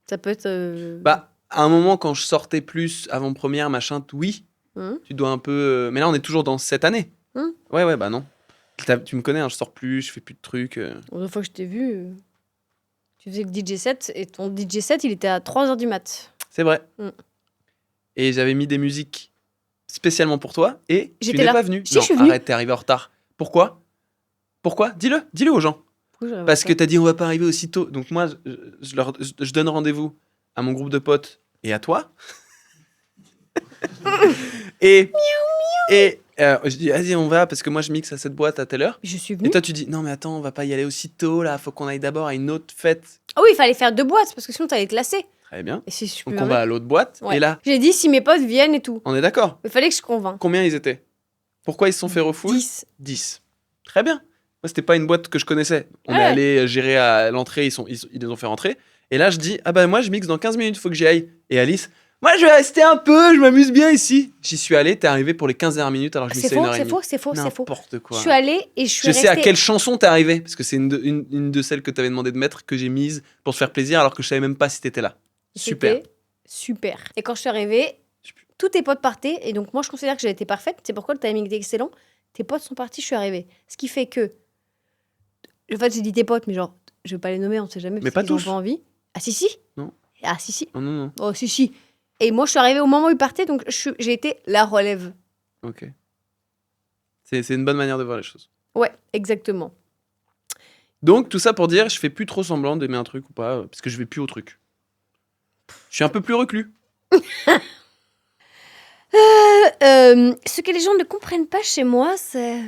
Ça peut être. Bah, à un moment, quand je sortais plus avant-première, machin, oui, tu dois un peu... Mais là, on est toujours dans cette année. Ouais, bah non. Tu me connais, hein, je sors plus, je fais plus de trucs. La dernière fois que je t'ai vu, tu faisais le DJ set et ton DJ set, il était à 3h du mat. C'est vrai. Mm. Et j'avais mis des musiques spécialement pour toi et tu J'étais n'es là. pas venu. Si, Non, je suis venue. arrête, t'es arrivé en retard. Pourquoi? Dis-le aux gens. Parce que t'as dit on va pas arriver aussitôt. Donc moi, je donne rendez-vous à mon groupe de potes et à toi. et je dis vas-y on va parce que moi je mixe à cette boîte à telle heure. Je suis venue. Et toi tu dis non mais attends on va pas y aller aussitôt là, faut qu'on aille d'abord à une autre fête. Ah oui, il fallait faire 2 boîtes parce que sinon t'allais te lasser. Très bien. Et si je Donc peux on va à l'autre boîte Ouais. et là J'ai dit si mes potes viennent et tout. on est d'accord. Il fallait que je convainque. Combien ils étaient? Pourquoi ils se sont fait refouler? 10. 10. Très bien. Moi, c'était pas une boîte que je connaissais. On Ouais. est allé gérer à l'entrée, ils les ont fait rentrer. Et là, je dis, ah bah moi, je mixe dans 15 minutes, faut que j'y aille. Et Alice, moi, je vais rester un peu, je m'amuse bien ici. J'y suis allé, t'es arrivé pour les 15 dernières minutes, alors que je C'est mixais faux, 1h30. c'est faux. N'importe quoi. Je suis allée et je suis Je restée. sais à quelle chanson t'es arrivé, parce que c'est une de celles que t'avais demandé de mettre, que j'ai mise pour te faire plaisir, alors que je savais même pas si t'étais là. Super. C'était super. Et quand je suis arrivée, tous tes potes partaient. Et donc, moi, je considère que j'ai été parfaite. C'est pourquoi le timing était excellent. Tes potes sont partis, je suis arrivée. Ce qui fait que. En fait, j'ai dit tes potes, mais genre, je vais pas les nommer, on sait jamais. Mais parce pas qu'ils tous. ont pas envie. Ah, si. Non. Ah, si. Oh non, non. Oh, si. Et moi, je suis arrivée au moment où ils partaient, donc j'ai été la relève. Ok. C'est une bonne manière de voir les choses. Ouais, exactement. Donc, tout ça pour dire, je fais plus trop semblant d'aimer un truc ou pas, parce que je vais plus au truc. Je suis un peu plus reclus. Ce que les gens ne comprennent pas chez moi, c'est.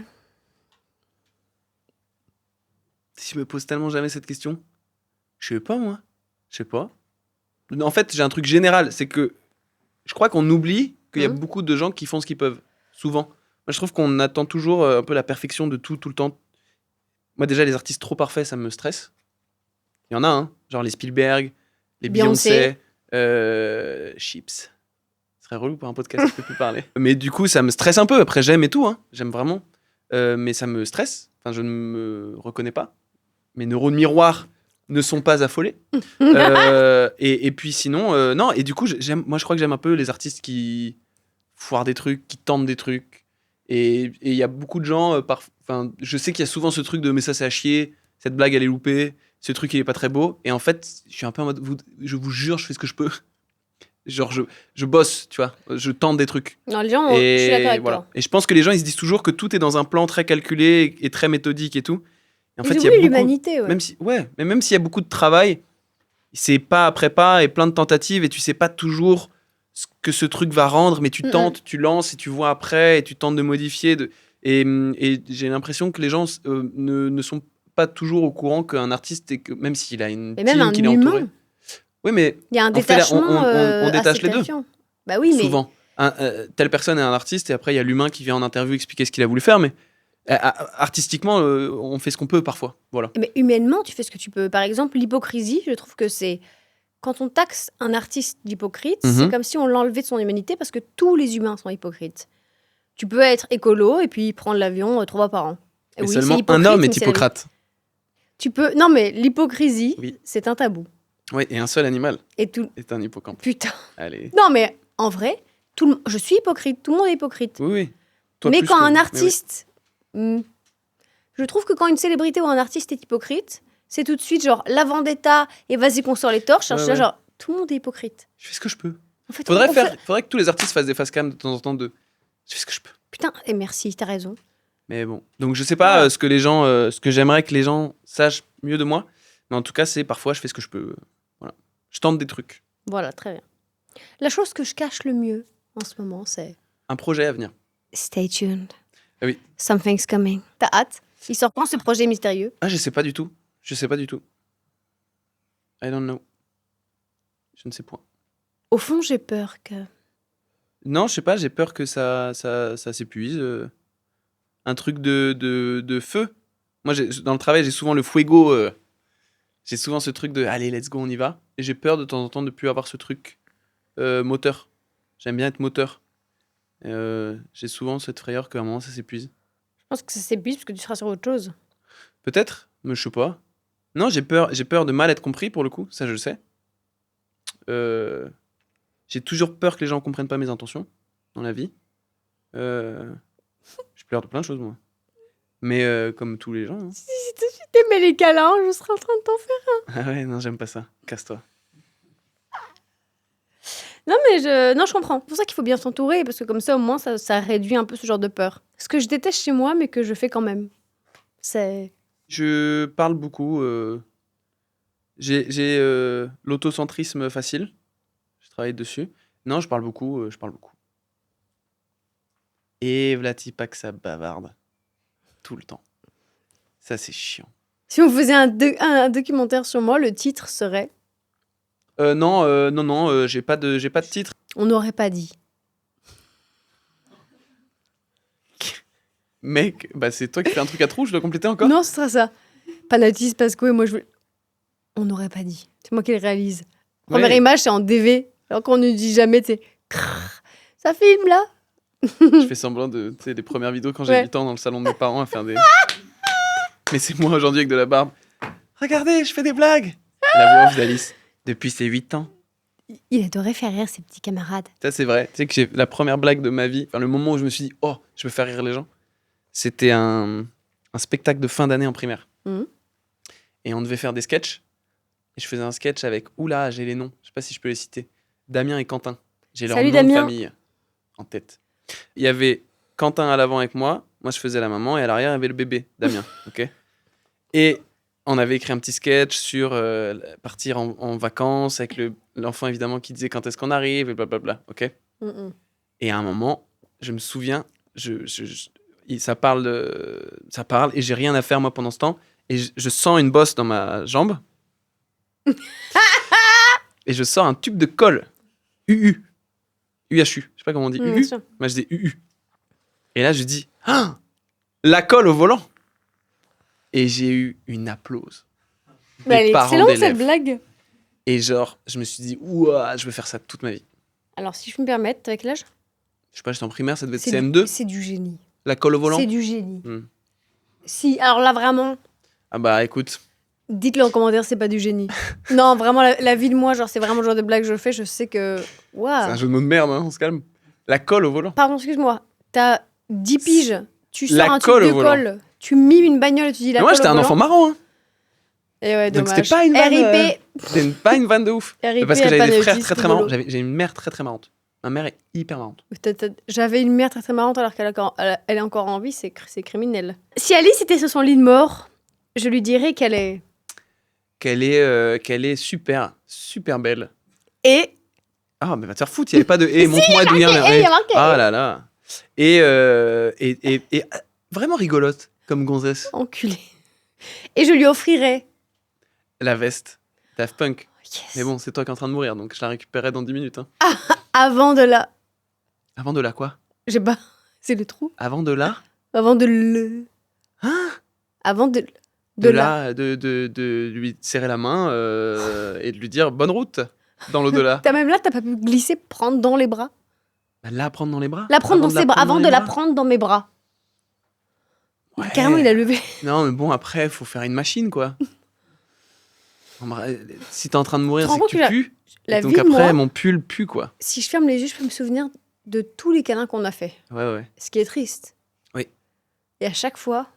Si je me pose tellement jamais cette question, je sais pas moi. Je sais pas. En fait, j'ai un truc général, c'est que je crois qu'on oublie qu'il y a beaucoup de gens qui font ce qu'ils peuvent. Souvent. Moi, je trouve qu'on attend toujours un peu la perfection de tout le temps. Moi, déjà, les artistes trop parfaits, ça me stresse. Il y en a, hein. Genre les Spielberg, les Beyoncé, Chips. Ce serait relou pour un podcast, je peux plus parler. Mais du coup, ça me stresse un peu. Après, j'aime et tout, hein. J'aime vraiment. Mais ça me stresse. Enfin, je ne me reconnais pas. Mes neurones miroirs ne sont pas affolés. Et puis sinon, non. Et du coup, moi, je crois que j'aime un peu les artistes qui foirent des trucs, qui tentent des trucs. Et il y a beaucoup de gens, je sais qu'il y a souvent ce truc de mais ça c'est à chier, cette blague elle est loupée, ce truc il est pas très beau. Et en fait, je suis un peu en mode, je vous jure, je fais ce que je peux. Genre, je bosse, tu vois, je tente des trucs. Non, les gens, je suis d'accord avec toi. Et je pense que les gens, ils se disent toujours que tout est dans un plan très calculé et très méthodique et tout. Et en fait, Ils il y a oublient beaucoup, l'humanité, ouais. même s'il y a beaucoup de travail, c'est pas après pas et plein de tentatives et tu sais pas toujours ce que ce truc va rendre, mais tu tentes, tu lances et tu vois après et tu tentes de modifier. Et j'ai l'impression que les gens ne sont pas toujours au courant qu'un artiste, même s'il a une Mais même team un qui l'entoure. humain. Oui, mais Il y a un on fait détachement on détache assez les deux. terrifiant. Bah oui, mais Souvent. Telle personne est un artiste et après il y a l'humain qui vient en interview expliquer ce qu'il a voulu faire, mais artistiquement, on fait ce qu'on peut parfois. Voilà. Mais humainement, tu fais ce que tu peux. Par exemple, l'hypocrisie, je trouve que c'est... Quand on taxe un artiste d'hypocrite, c'est comme si on l'enlevait de son humanité parce que tous les humains sont hypocrites. Tu peux être écolo et puis prendre l'avion 3 fois par an. Mais oui, seulement un homme est hippocrate. Tu peux... Non, mais l'hypocrisie, oui. C'est un tabou. Oui, et un seul animal est un hippocampe. Putain. Allez. Non, mais en vrai, je suis hypocrite. Tout le monde est hypocrite. Oui. Toi, mais quand un artiste... Oui. Je trouve que quand une célébrité ou un artiste est hypocrite, c'est tout de suite genre la vendetta et vas-y qu'on sort les torches. Ouais. Genre, tout le monde est hypocrite. Je fais ce que je peux. En fait, faudrait que tous les artistes fassent des facecam de temps en temps de... Je fais ce que je peux. Putain, et merci, t'as raison. Mais bon. Donc je sais pas ce que j'aimerais que les gens sachent mieux de moi. Mais en tout cas, c'est parfois je fais ce que je peux. Voilà. Je tente des trucs. Voilà, très bien. La chose que je cache le mieux en ce moment, c'est... Un projet à venir. Stay tuned. Ah oui. Something's coming. T'as hâte? Il sort quand ce projet mystérieux? Ah, je sais pas du tout. I don't know. Je ne sais point. Au fond, j'ai peur que... Non, je sais pas, j'ai peur que ça s'épuise. Un truc de feu. Moi, dans le travail, j'ai souvent le fuego. J'ai souvent ce truc de allez, let's go, on y va. Et j'ai peur de temps en temps de plus avoir ce truc moteur. J'aime bien être moteur. J'ai souvent cette frayeur qu'à un moment, ça s'épuise. Je pense que ça s'épuise parce que tu seras sur autre chose. Peut-être, mais je sais pas. Non, j'ai peur de mal être compris pour le coup, ça je le sais. J'ai toujours peur que les gens ne comprennent pas mes intentions dans la vie. J'ai peur de plein de choses, moi. Mais comme tous les gens. Hein. Si t'aimais les câlins, je serais en train de t'en faire un. Ah ouais, non, j'aime pas ça. Casse-toi. Non, mais je comprends. C'est pour ça qu'il faut bien s'entourer, parce que comme ça, au moins, ça réduit un peu ce genre de peur. Ce que je déteste chez moi, mais que je fais quand même. C'est... Je parle beaucoup. J'ai l'autocentrisme facile. Je travaille dessus. Non, je parle beaucoup. Et Vlati, pas que ça bavarde. Tout le temps. Ça, c'est chiant. Si on faisait un documentaire sur moi, le titre serait... Non, j'ai pas de titre. On n'aurait pas dit. Mec, bah c'est toi qui fais un truc à trous, je dois compléter encore. Non, ce sera ça. Panatis, Pasco et moi, je veux... On n'aurait pas dit. C'est moi qui le réalise. Première image, c'est en DV. Alors qu'on ne dit jamais, tu sais... Ça filme, là. Je fais semblant de... Tu sais, les premières vidéos quand j'ai 8 ans dans le salon de mes parents à faire des... Mais c'est moi aujourd'hui avec de la barbe. Regardez, je fais des blagues. La voix off d'Alice. Depuis ses 8 ans. Il adorait faire rire ses petits camarades. Ça, c'est vrai. Tu sais que j'ai la première blague de ma vie, enfin, le moment où je me suis dit, oh, je veux faire rire les gens, c'était un spectacle de fin d'année en primaire. Mmh. Et on devait faire des sketchs. Et je faisais un sketch avec, oula, j'ai les noms, je sais pas si je peux les citer, Damien et Quentin. J'ai leur nom de famille en tête. Il y avait Quentin à l'avant avec moi je faisais la maman, et à l'arrière, il y avait le bébé, Damien. Ok. Et on avait écrit un petit sketch sur partir en vacances avec l'enfant évidemment qui disait quand est-ce qu'on arrive et blablabla, ok. Et à un moment, je me souviens, ça parle et j'ai rien à faire moi pendant ce temps et je sens une bosse dans ma jambe et je sors un tube de colle UHU, je sais pas comment on dit UHU. Moi je dis UHU et là je dis la colle au volant. Et j'ai eu une applause. Elle est excellente cette blague. Et genre, je me suis dit, ouah, je veux faire ça toute ma vie. Alors, si je peux me permettre, avec l'âge ? Je sais pas, j'étais en primaire, ça devait être CM2. C'est du génie. La colle au volant ? C'est du génie. Si, alors là, vraiment... Ah bah, écoute. Dites-le en commentaire, c'est pas du génie. Non, vraiment, la vie de moi, genre, c'est vraiment le genre de blague que je fais, je sais que... Wow. C'est un jeu de mots de merde, hein, on se calme. La colle au volant. Pardon, excuse-moi. T'as 10 piges, tu sors La un colle truc de au volant. colle, tu mimes une bagnole et tu dis la Mais moi, colle j'étais au un volant. enfant marrant. Hein. Et ouais, Donc, dommage. c'était pas une vanne. RIP. C'était pas une vanne de ouf. RIP Parce que à j'avais des frères Panayotis, très très marrants. rigolo. J'ai une mère très très marrante. Ma mère est hyper marrante. J'avais une mère très très marrante alors elle est encore en vie, c'est criminel. Si Alice était sur son lit de mort, je lui dirais qu'elle est... Qu'elle est super, super belle. Et... Ah, mais va te faire foutre, il n'y avait pas de et. Montre-moi d'où il y a un il y a marqué Ah là là. Et vraiment rigolote, comme gonzesse. Enculée. Et je lui offrirais... La veste. Daft Punk. Yes. Mais bon, c'est toi qui es en train de mourir, donc je la récupérerai dans 10 minutes. Hein. Avant de la... Avant de la quoi? J'ai pas... C'est le trou. Avant de la Avant de le... Hein? Avant de... De lui serrer la main et de lui dire bonne route dans l'au-delà. T'as même là, t'as pas pu glisser, prendre dans les bras. Bah, la prendre dans les bras. La prendre dans ses bras, avant de la prendre. prendre dans mes bras. Ouais. Carrément, il a levé. Non, mais bon, après, faut faire une machine, quoi. Si t'es en train de mourir, Tu te c'est rends que tu compte que pues. La Et donc vie de après, moi, mon pull pue, quoi. si je ferme les yeux, je peux me souvenir de tous les câlins qu'on a fait. Ouais. Ce qui est triste. Oui. Et à chaque fois,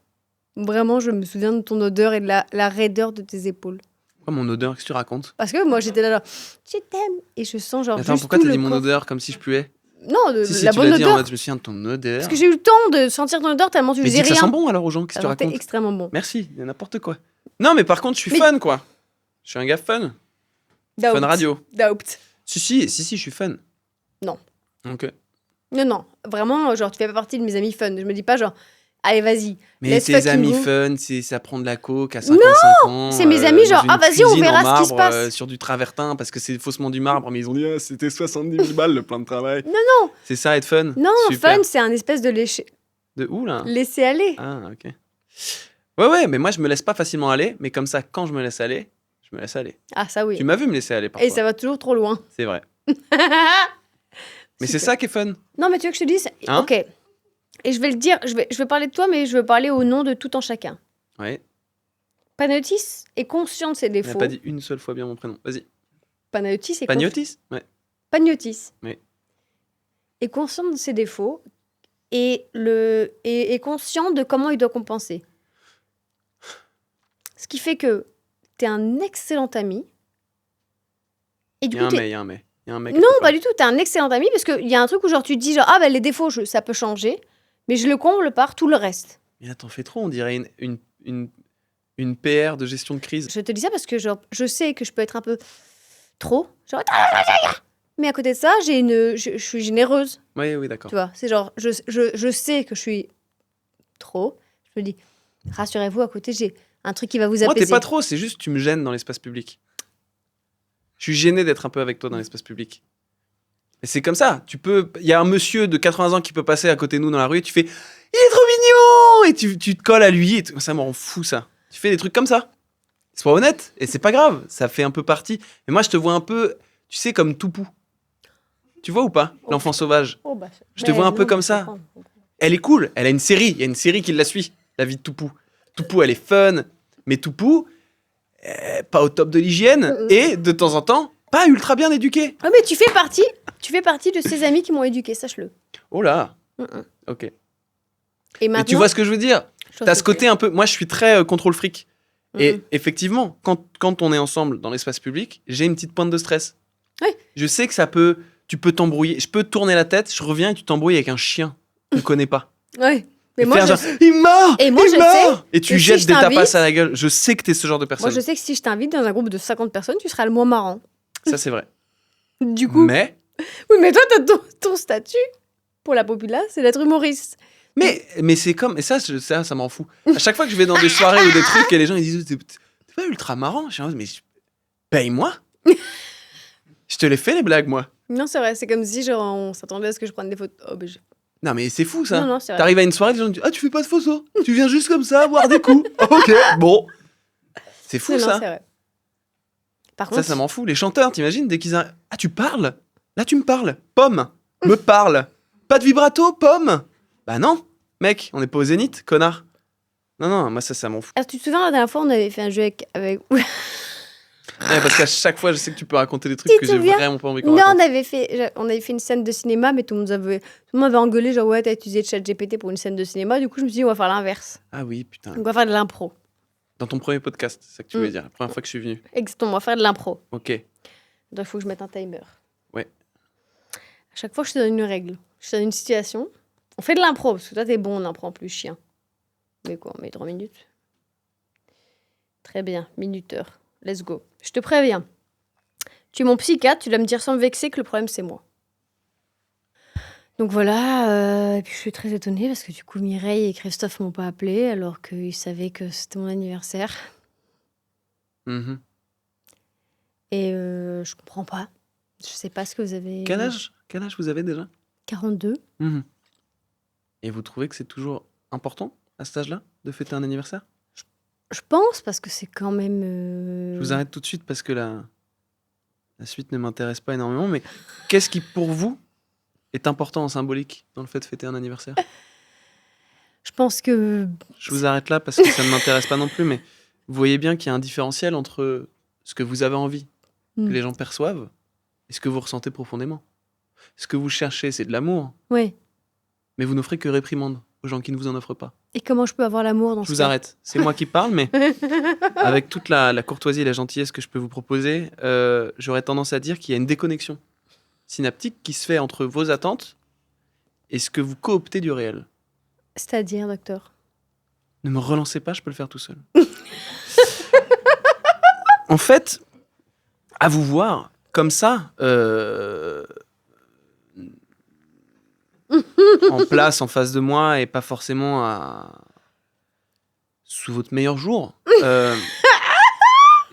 vraiment, je me souviens de ton odeur et de la raideur de tes épaules. Pourquoi mon odeur, qu'est-ce que tu racontes? Parce que moi, j'étais là, genre, je t'aime. Et je sens, genre, Attends, juste pourquoi tout t'as le dit mon corps. odeur comme si je puais? Non, Si, la tu bonne l'as dit en odeur. mode je me souviens de ton odeur. Parce que j'ai eu le temps de sentir ton odeur tellement tu Mais faisais dis que ça rien. sent bon alors aux gens, qu'est-ce que tu Ça sentait racontes? extrêmement bon. Merci, il y a n'importe quoi. Non, mais par contre, je suis Mais- fun, quoi. Je suis un gars fun. Fun radio. Doubt. Si, je suis fun. Non. Ok. Non, vraiment, genre, tu fais pas partie de mes amis fun. Je me dis pas, genre, allez, vas-y. Mais Let's tes fucking amis go. fun, c'est ça prend de la coke à 55 ans. c'est mes amis, genre, dans une vas-y, on cuisine verra en ce qui se marbre, passe. sur du travertin, parce que c'est faussement du marbre, mais ils ont dit ah, c'était 70 000 balles le plan de travail. Non. C'est ça être fun. Non, Super. fun, c'est un espèce de De où là? laisser aller. Ah, ok. Ouais, mais moi je me laisse pas facilement aller, mais comme ça, quand je me laisse aller, je me laisse aller. Ah, ça oui. Tu m'as vu me laisser aller parfois. Et ça va toujours trop loin. C'est vrai. Mais c'est Super. ça qui est fun. Non, mais tu veux que je te dise Hein Ok. Et je vais le dire, je vais parler de toi, mais je vais parler au nom de tout en chacun. Ouais. Panayotis est conscient de ses Il n'a défauts. pas dit une seule fois bien mon prénom. Vas-y. Panayotis est Pagnotis? Ouais. Pagnotis Oui. est conscient de ses défauts et est conscient de comment il doit compenser. Ce qui fait que t'es un excellent ami. Et du Il y a coup, un mais, il y a un mais. Il y a un mec. non, pas du tout. T'es un excellent ami parce qu'il y a un truc où genre tu te dis genre ah ben les défauts ça peut changer, mais je le comble par tout le reste. Mais là, t'en fais trop. On dirait une PR de gestion de crise. Je te dis ça parce que genre je sais que je peux être un peu trop genre mais à côté de ça je suis généreuse. Oui, d'accord. Tu vois, c'est genre, je sais que je suis trop. Je me dis, rassurez-vous, à côté, j'ai un truc qui va vous Moi, apaiser. t'es pas trop, c'est juste tu me gênes dans l'espace public. Je suis gêné d'être un peu avec toi dans l'espace public. Et c'est comme ça. Il y a un monsieur de 80 ans qui peut passer à côté de nous dans la rue et tu fais, il est trop mignon! Et tu te colles à lui et ça me rend fou, ça. Tu fais des trucs comme ça. Sois honnête. Et c'est pas grave. Ça fait un peu partie. Mais moi, je te vois un peu, tu sais, comme Toupou. Tu vois ou pas? L'enfant sauvage. Oh, bah, Je te vois un peu comme ça. Elle est cool. Elle a une série. Il y a une série qui la suit. La vie de Toupou. Toupou, elle est fun. Mais Toupou, pas au top de l'hygiène. Et de temps en temps, pas ultra bien éduqué. Oh, mais tu fais partie de ces amis qui m'ont éduqué, sache-le. Oh là. Mm-mm. Ok. Et maintenant, Et tu vois ce que je veux dire? T'as ce côté un peu. Moi, je suis très contrôle fric. Et effectivement, quand on est ensemble dans l'espace public, j'ai une petite pointe de stress. Oui. Je sais que tu peux t'embrouiller. Je peux te tourner la tête, je reviens et tu t'embrouilles avec un chien. Tu ne connais pas. Ouais. Mais Et moi, faire je, genre, il meurt! Et moi, il je meurt sais Et tu que si jettes je des t'invite- tapasses à la gueule. Je sais que t'es ce genre de personne. moi, je sais que si je t'invite dans un groupe de 50 personnes, tu seras le moins marrant. Ça, c'est vrai. Du coup. Mais Oui, mais toi, t'as ton statut pour la populace, c'est d'être humoriste. c'est comme. Et ça m'en fout. À chaque fois que je vais dans des soirées ou des trucs et les gens ils disent t'es pas ultra marrant. Je suis en mode, mais paye-moi. Je te les fais les blagues, moi. Non, c'est vrai, c'est comme si genre, on s'attendait à ce que je prenne des photos. Oh, Non, mais c'est fou ça. Non, c'est vrai. T'arrives à une soirée, les gens disent ah, tu fais pas de photos. Tu viens juste comme ça, boire des coups. Ok, bon. C'est fou Non, ça. c'est vrai. Par contre, Ça m'en fout. Les chanteurs, t'imagines, dès qu'ils arrivent. Ah, tu parles? Là, tu me parles. Pomme, me parle. Pas de vibrato, pomme? Bah non, mec, on n'est pas au Zénith, connard. Non, moi, ça m'en fout. alors, tu te souviens la dernière fois, on avait fait un jeu avec... Ouais, parce qu'à chaque fois, je sais que tu peux raconter des trucs Tu te que j'ai souviens vraiment pas envie qu'on Non, raconte. on avait fait une scène de cinéma, mais tout le monde m'avait engueulé, genre ouais, t'as utilisé ChatGPT pour une scène de cinéma. Du coup, je me suis dit, on va faire l'inverse. Ah oui, putain. On va faire de l'impro. Dans ton premier podcast, c'est ça que tu voulais dire, la première fois que je suis venu. Exactement, on va faire de l'impro. Ok. Donc, il faut que je mette un timer. Ouais. À chaque fois, je te donne une règle. Je te donne une situation. On fait de l'impro, parce que toi, t'es bon en impro en plus, chien. Mais quoi, on met 3 minutes. Très bien, minuteur. Let's go. Je te préviens. Tu es mon psychiatre, tu dois me dire sans me vexer que le problème, c'est moi. Donc voilà, et puis je suis très étonnée parce que du coup, Mireille et Christophe m'ont pas appelé alors qu'ils savaient que c'était mon anniversaire. Mhm. Et je comprends pas. Je sais pas ce que vous avez... Quel âge vous avez déjà 42. Mhm. Et vous trouvez que c'est toujours important à cet âge-là de fêter un anniversaire? Je pense parce que c'est quand même... Je vous arrête tout de suite parce que la suite ne m'intéresse pas énormément, mais qu'est-ce qui pour vous est important en symbolique dans le fait de fêter un anniversaire? Je pense que... Je vous arrête là parce que ça ne m'intéresse pas non plus, mais vous voyez bien qu'il y a un différentiel entre ce que vous avez envie que les gens perçoivent et ce que vous ressentez profondément. Ce que vous cherchez, c'est de l'amour, Ouais. mais vous n'offrez que réprimande aux gens qui ne vous en offrent pas. Et comment je peux avoir l'amour dans Je ce vous cas? arrête. C'est moi qui parle, mais avec toute la courtoisie et la gentillesse que je peux vous proposer, j'aurais tendance à dire qu'il y a une déconnexion synaptique qui se fait entre vos attentes et ce que vous cooptez du réel. C'est-à-dire, docteur? Ne me relancez pas, je peux le faire tout seul. En fait, à vous voir comme ça, en place en face de moi et pas forcément sous votre meilleur jour,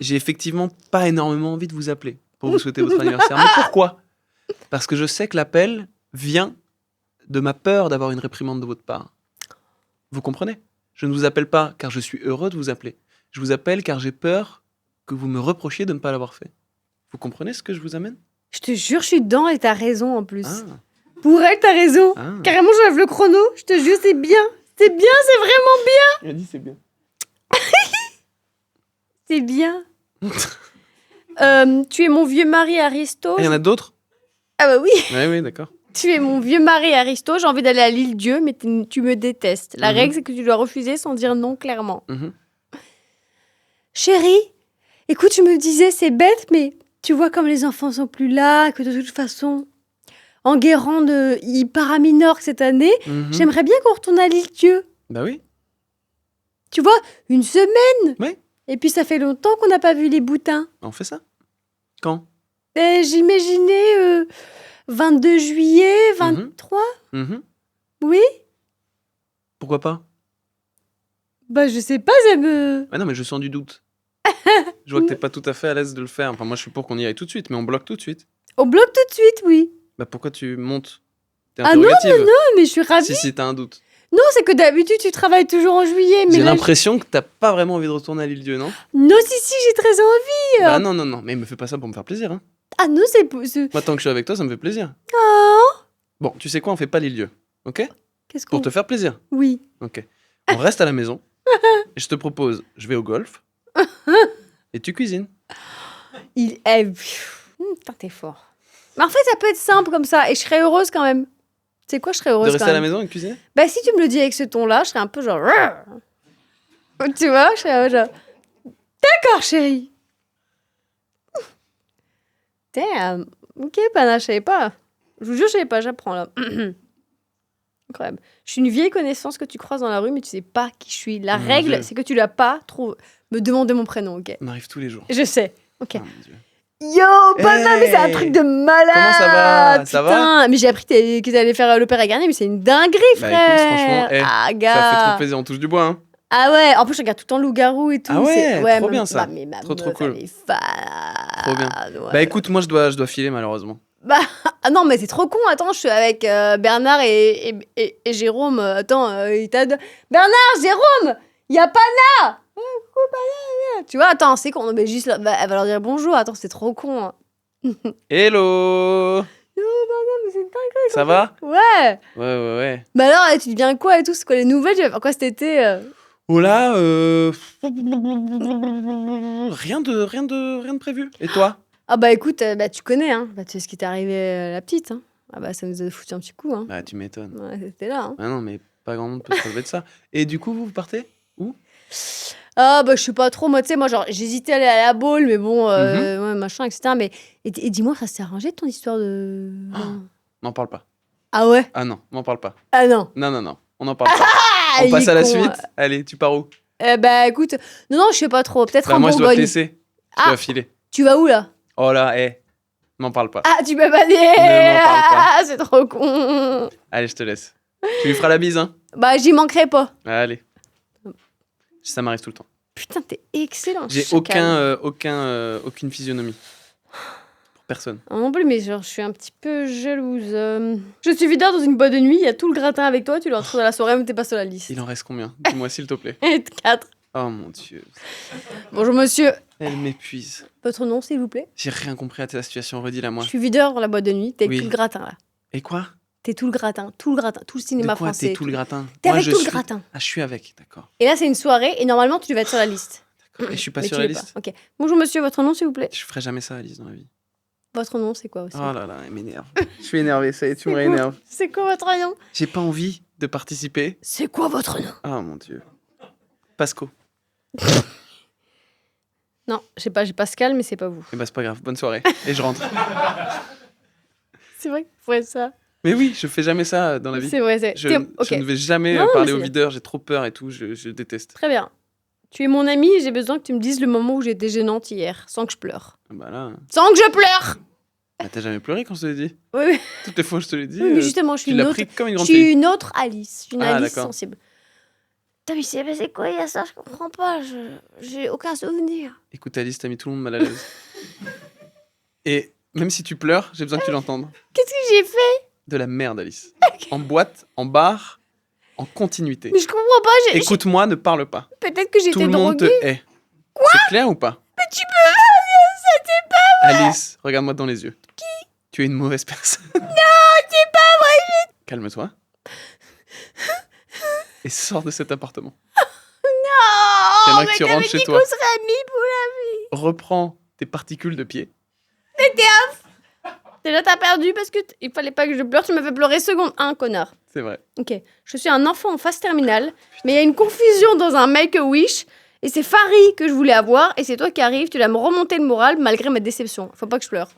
j'ai effectivement pas énormément envie de vous appeler pour vous souhaiter votre anniversaire. Mais pourquoi? Parce que je sais que l'appel vient de ma peur d'avoir une réprimande de votre part. Vous comprenez? Je ne vous appelle pas car je suis heureux de vous appeler. Je vous appelle car j'ai peur que vous me reprochiez de ne pas l'avoir fait. Vous comprenez ce que je vous amène? Je te jure, je suis dedans et t'as raison en plus. Ah, Pour elle, t'as raison. ah. Carrément, j'enlève le chrono. Je te jure, c'est bien. C'est bien, c'est vraiment bien. Il a dit c'est bien. C'est bien. Tu es mon vieux mari Aristo. Il y en a d'autres? Ah bah oui. Oui, d'accord. Tu es mon vieux mari Aristo. J'ai envie d'aller à l'île Dieu, mais tu me détestes. La Mhm. règle, c'est que tu dois refuser sans dire non clairement. Mhm. Chérie, écoute, je me disais, c'est bête, mais tu vois comme les enfants sont plus là, que de toute façon, en Guérande, il part à Minorque cette année. Mhm. J'aimerais bien qu'on retourne à l'île Dieu. Bah oui. Tu vois, une semaine. Oui. Et puis ça fait longtemps qu'on n'a pas vu les boutins. On fait ça. Quand? Et j'imaginais 22 juillet, 23. Mhm. Oui. Pourquoi pas? Bah je sais pas, ça me... Ah non, mais je sens du doute. Je vois que t'es pas tout à fait à l'aise de le faire. Enfin, moi, je suis pour qu'on y aille tout de suite, mais on bloque tout de suite. On bloque tout de suite, oui. Bah pourquoi tu montes? T'es Ah non, interrogative. mais je suis ravie. Si, t'as un doute. Non, c'est que d'habitude tu travailles toujours en juillet. Mais J'ai là, l'impression que t'as pas vraiment envie de retourner à l'île-Dieu, non? Non, si, j'ai très envie. Bah non, mais me fais pas ça pour me faire plaisir, hein. Ah non, c'est... Moi, tant que je suis avec toi, ça me fait plaisir. Oh, Bon, tu sais quoi, on fait pas l'île-Dieu, ok? qu'est-ce qu'on... Pour te faire plaisir, Oui. ok. On reste à la maison, et je te propose, je vais au golf, et tu cuisines. Putain, t'es fort. Mais en fait, ça peut être simple comme ça, et je serais heureuse quand même. Tu sais quoi, je serais De heureuse rester quand à la même. maison et cuisiner? Bah, si tu me le dis avec ce ton-là, je serais un peu genre... Tu vois, je serais genre... D'accord, chérie. Damn. Ok, Pana, je savais pas. Je vous jure, je savais pas, j'apprends là. Incroyable. Je suis une vieille connaissance que tu croises dans la rue, mais tu sais pas qui je suis. La Mon règle, Dieu. c'est que tu l'as pas trouvé. Me demander mon prénom, ok? On arrive tous les jours. Je sais. Ok. Oh, mon Dieu. Yo, Pana, mais c'est un Hey. truc de malade. Comment ça va? Ça va? Putain, mais j'ai appris que t'allais faire l'opéra Garnier, mais c'est une dinguerie, Bah, frère. écoute, franchement, ah, Ça gars. fait trop plaisir, on touche du bois, hein. Ah ouais, en plus, je regarde tout le temps Loup-Garou et tout. Ah ouais, c'est... trop bien, ça. Mais ma Trop meuf, cool. elle est fan. Trop bien. Ouais. Bah écoute, moi je dois filer malheureusement. Bah, ah non, mais c'est trop con. Attends, je suis avec Bernard et Jérôme. Attends, il t'a... Bernard, Jérôme, y a Pana. Coucou, Pana. Tu vois, attends, c'est con. Non, mais juste, là, bah, elle va leur dire bonjour. Attends, c'est trop con. Hein. Hello! Non, mais c'est une dinguerie. Ça va? Ouais. Ouais. Bah alors, tu deviens quoi et tout? C'est quoi les nouvelles? Tu vas faire quoi cet été? Oh là, rien de prévu. Et toi? Ah bah écoute, tu connais, hein. Bah, tu sais ce qui t'est arrivé à la petite, hein. Ah bah ça nous a foutu un petit coup, hein. Bah, tu m'étonnes. Ouais, c'était là, hein. Ah non, mais pas grand monde peut se relever de ça. Et du coup, vous partez où? Ah bah je sais pas trop, moi tu sais, moi genre j'hésitais à aller à la boule, mais bon, Mhm. ouais, machin, etc. Mais et dis-moi, ça s'est arrangé ton histoire de... N'en parle pas. Ah ouais? Ah non, m'en parle pas. Ah non. Non, on n'en parle pas. Ah, On il passe est à la con, suite. Allez, tu pars où? Bah écoute, non, je sais pas trop, peut-être Bah, en moi, je dois te Bourgogne. laisser. Je Ah. dois filer. Tu vas où là? Oh là, m'en parle pas. Ah, tu peux pas dire. Ne m'en parle pas. Ah, c'est trop con. Allez, je te laisse. Tu lui feras la bise, hein? Bah j'y manquerai pas. Allez. Ça m'arrive tout le temps. Putain, t'es excellent. J'ai chacal. aucune physionomie. Pour personne. Ah, non plus, mais genre, je suis un petit peu jalouse. Je suis videur dans une boîte de nuit, il y a tout le gratin avec toi, tu le retrouves à la soirée, mais t'es pas sur la liste. Il en reste combien? Dis-moi, s'il te plaît. 4. Oh mon Dieu. Bonjour monsieur. Elle m'épuise. Votre nom, s'il vous plaît? J'ai rien compris à ta situation. Redis-la moi. Je suis videur dans la boîte de nuit, t'es avec Oui. tout le gratin là. Et quoi? T'es tout le gratin, tout le De cinéma quoi français. t'es tout le gratin? T'es Moi, avec je tout le suis- gratin. Ah, je suis avec, d'accord. Et là, c'est une soirée, et normalement, tu devais être sur la liste. Et je suis pas Mais sur tu la l'es pas. liste. Ok. Bonjour monsieur, votre nom, s'il vous plaît? Je ferai jamais ça, Alice, dans la vie. Votre nom, c'est quoi aussi? Oh là là, elle m'énerve. Je suis énervé, ça y est, tu me réénerves. C'est quoi votre nom? J'ai pas envie de participer. C'est quoi votre nom? Oh mon Dieu. Pasco. Non, j'ai Pascal, mais c'est pas vous. Eh ben, c'est pas grave, bonne soirée. Et je rentre. C'est vrai que vous faites ça. Mais oui, je fais jamais ça dans la vie. C'est vrai, c'est. Je, Ok. je ne vais jamais Non, mais parler c'est au bien. videur, j'ai trop peur et tout, je déteste. Très bien. Tu es mon ami et j'ai besoin que tu me dises le moment où j'étais gênante hier, sans que je pleure. Ah bah là, Sans que je pleure! bah, t'as jamais pleuré quand je te l'ai dit? Oui, oui. Toutes les fois que je te l'ai dit, Oui, mais justement, je suis tu une l'as autre. pris comme une Je grande suis fille. une autre Alice. Je suis une Ah, Alice d'accord. sensible. Putain, mais il s'est passé quoi hier soir? Je comprends pas. J'ai aucun souvenir. Écoute Alice, t'as mis tout le monde mal à l'aise. Et même si tu pleures, j'ai besoin que tu l'entendes. Qu'est-ce que j'ai fait? De la merde Alice. En boîte, en bar, en continuité. Mais je comprends pas. Écoute-moi, ne parle pas. Peut-être que Tout j'étais le monde droguée. te hait. C'est clair ou pas? Mais tu peux pas dire ça, c'est pas. Alice, regarde-moi dans les yeux. Qui? Tu es une mauvaise personne. Non, c'est pas vrai. Calme-toi. Et sors de cet appartement. Non. J'aimerais que Mais tu t'avais rentres chez dit toi. qu'on serait amis pour la vie. Reprends tes particules de pied. Déjà, t'as perdu parce que il fallait pas que je pleure. Tu m'as fait pleurer seconde 1, connard. C'est vrai. Ok. Je suis un enfant en phase terminale, mais il y a une confusion dans un Make-A-Wish. Et c'est Farid que je voulais avoir. Et c'est toi qui arrives. Tu dois me remonter le moral malgré ma déception. Faut pas que je pleure.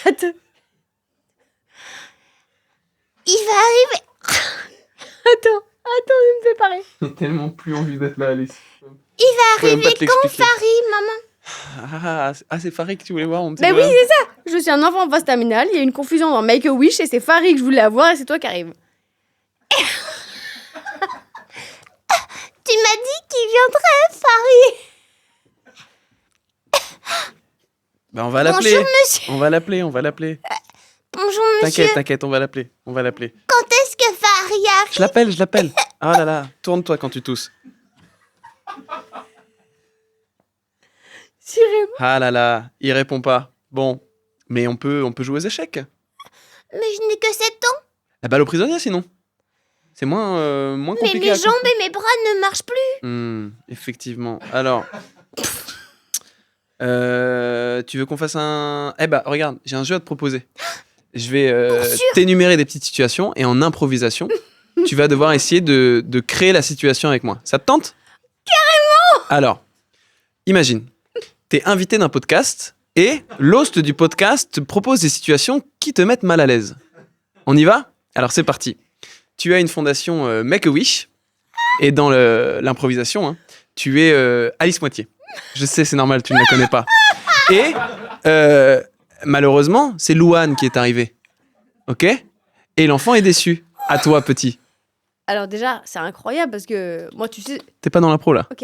Attends. Il va arriver. Attends, ne me fais pas rire. J'ai tellement plus envie d'être là, Alice. Il va Arriver quand, Farid, maman? C'est Farid que tu voulais voir, mon petit Mais oui, bonhomme. c'est ça. Je suis un enfant en phase terminale. Il y a une confusion dans Make-A-Wish. Et c'est Farid que je voulais avoir. Et c'est toi qui arrives. Tu m'as dit qu'il viendrait, Farid. Bah, on va l'appeler. Bonjour, monsieur. On va l'appeler. Bonjour, monsieur. T'inquiète, on va l'appeler. Quand est-ce que Farid arrive? Je l'appelle. Oh là là, tourne-toi quand tu tousses. Siré. Ah là là, il répond pas. Bon, mais on peut jouer aux échecs. Mais je n'ai que 7 ans. La balle au prisonnier, sinon. C'est moins Mais compliqué. mes à jambes et mes bras ne marchent plus. Effectivement. Alors, tu veux qu'on fasse un... Eh bah, regarde, j'ai un jeu à te proposer. Je vais t'énumérer des petites situations et en improvisation, tu vas devoir essayer de créer la situation avec moi. Ça te tente? Carrément! Alors, imagine, t'es invité d'un podcast et l'host du podcast te propose des situations qui te mettent mal à l'aise. On y va? Alors, c'est parti. Tu as une fondation Make-A-Wish et dans l'improvisation, hein, tu es Alice Moitié. Je sais, c'est normal, tu ne la connais pas. Et malheureusement, c'est Louane qui est arrivée. Ok? Et l'enfant est déçu. À toi, petit. Alors déjà, c'est incroyable parce que moi, tu sais... T'es pas dans l'impro, là? Ok,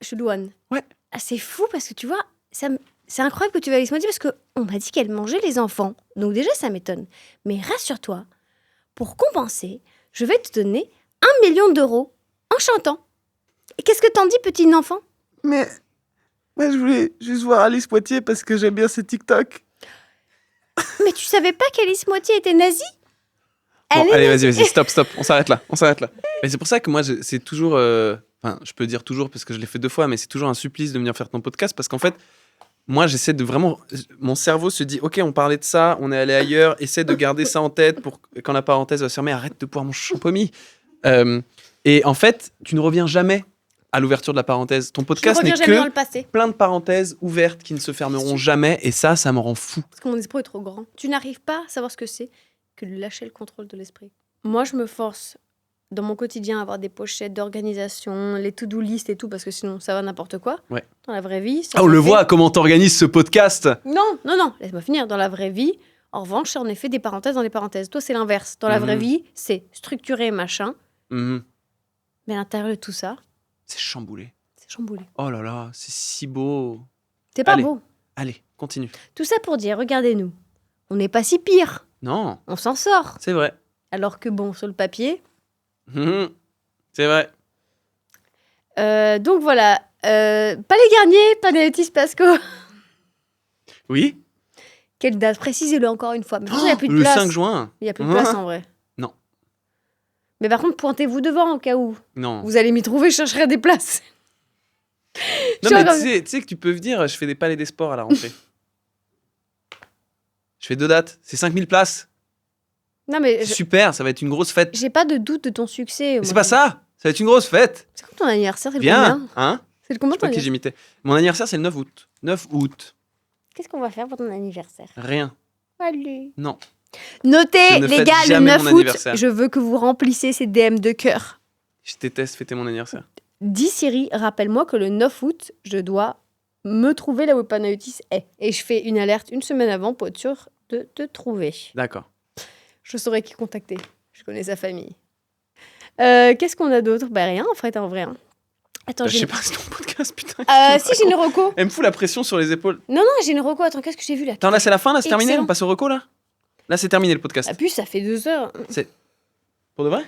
je suis douane. Ouais. Ah, c'est fou parce que tu vois, c'est incroyable que tu vas aller se mentir parce qu'on m'a dit qu'elle mangeait les enfants. Donc déjà, ça m'étonne. Mais rassure-toi, pour compenser, je vais te donner 1 million d'euros en chantant. Et qu'est-ce que t'en dis, petit enfant? Mais moi, je voulais juste voir Alice Poitiers parce que j'aime bien ses TikTok. Mais tu savais pas qu'Alice Moitié était nazie? Bon, allez, vas-y, stop, on s'arrête là. Mais c'est pour ça que moi, c'est toujours... Enfin, je peux dire toujours parce que je l'ai fait 2 fois, mais c'est toujours un supplice de venir faire ton podcast parce qu'en fait, moi, j'essaie de vraiment... Mon cerveau se dit, OK, on parlait de ça, on est allé ailleurs, essaie de garder ça en tête pour quand la parenthèse va se fermer, arrête de boire mon champomis. Et en fait, tu ne reviens jamais à l'ouverture de la parenthèse. Ton podcast n'est jamais dans le que passé. plein de parenthèses ouvertes qui ne se fermeront jamais, et ça me rend fou. Parce que mon esprit est trop grand. Tu n'arrives pas à savoir ce que c'est que de lâcher le contrôle de l'esprit. Moi, je me force dans mon quotidien à avoir des pochettes d'organisation, les to-do list et tout, parce que sinon, ça va n'importe quoi. Ouais. Dans la vraie vie... Ah, on le voit, comment t'organises ce podcast. Non, laisse-moi finir. Dans la vraie vie, en revanche, c'est en effet des parenthèses dans les parenthèses. Toi, c'est l'inverse. Dans la vraie vie, c'est structuré, machin. Mhm. Mais à l'intérieur de tout ça, C'est chamboulé. c'est chamboulé. Oh là là, c'est si beau. C'est pas Allez. beau. Allez, continue. Tout ça pour dire, regardez-nous. On n'est pas si pire. Non, On s'en sort. c'est vrai. Alors que bon, sur le papier... Mhm. C'est vrai. Donc voilà. Pas les Garnier, Panayotis Pasco. Oui. Quelle date? Précisez-le encore une fois. Mais de toute façon, il n'y a plus de Le place. 5 juin. Il n'y a plus de place en vrai. Non. Mais par contre, pointez-vous devant au cas où. Non. Vous allez m'y trouver, je chercherai des places. Non, Je mais suis tu sais que tu peux venir, je fais des palais des sports à la rentrée. Je fais 2 dates, c'est 5000 places. Non, mais C'est super, ça va être une grosse fête. j'ai pas de doute de ton succès. Mais moi. c'est pas ça, ça va être une grosse fête. C'est quand ton anniversaire? C'est le Viens, combien? hein. C'est le Je combien sais ton pas qui anniversaire? j'imitais. Mon anniversaire, c'est le 9 août. 9 août. Qu'est-ce qu'on va faire pour ton anniversaire? Rien. Allez. Non. Notez, Je ne les fête gars, le jamais 9 mon août, anniversaire. je veux que vous remplissez ces DM de cœur. Je déteste fêter mon anniversaire. Dis Siri, rappelle-moi que le 9 août, je dois me trouver là où Panayotis est. Et je fais une alerte une semaine avant pour être sûr de te trouver. D'accord. Je saurais qui contacter. Je connais sa famille. Qu'est-ce qu'on a d'autre? Bah rien, en fait, en vrai. Hein. Attends, Bah, je j'ai... sais pas, c'est ton podcast, putain. Si, j'ai une reco. Elle me fout la pression sur les épaules. Non, j'ai une reco. Attends, qu'est-ce que j'ai vu là? Attends, là, c'est la fin, là, c'est terminé. Excellent. On passe au reco, là. Là, c'est terminé le podcast. Ah, puis ça fait 2 heures. Pour de vrai?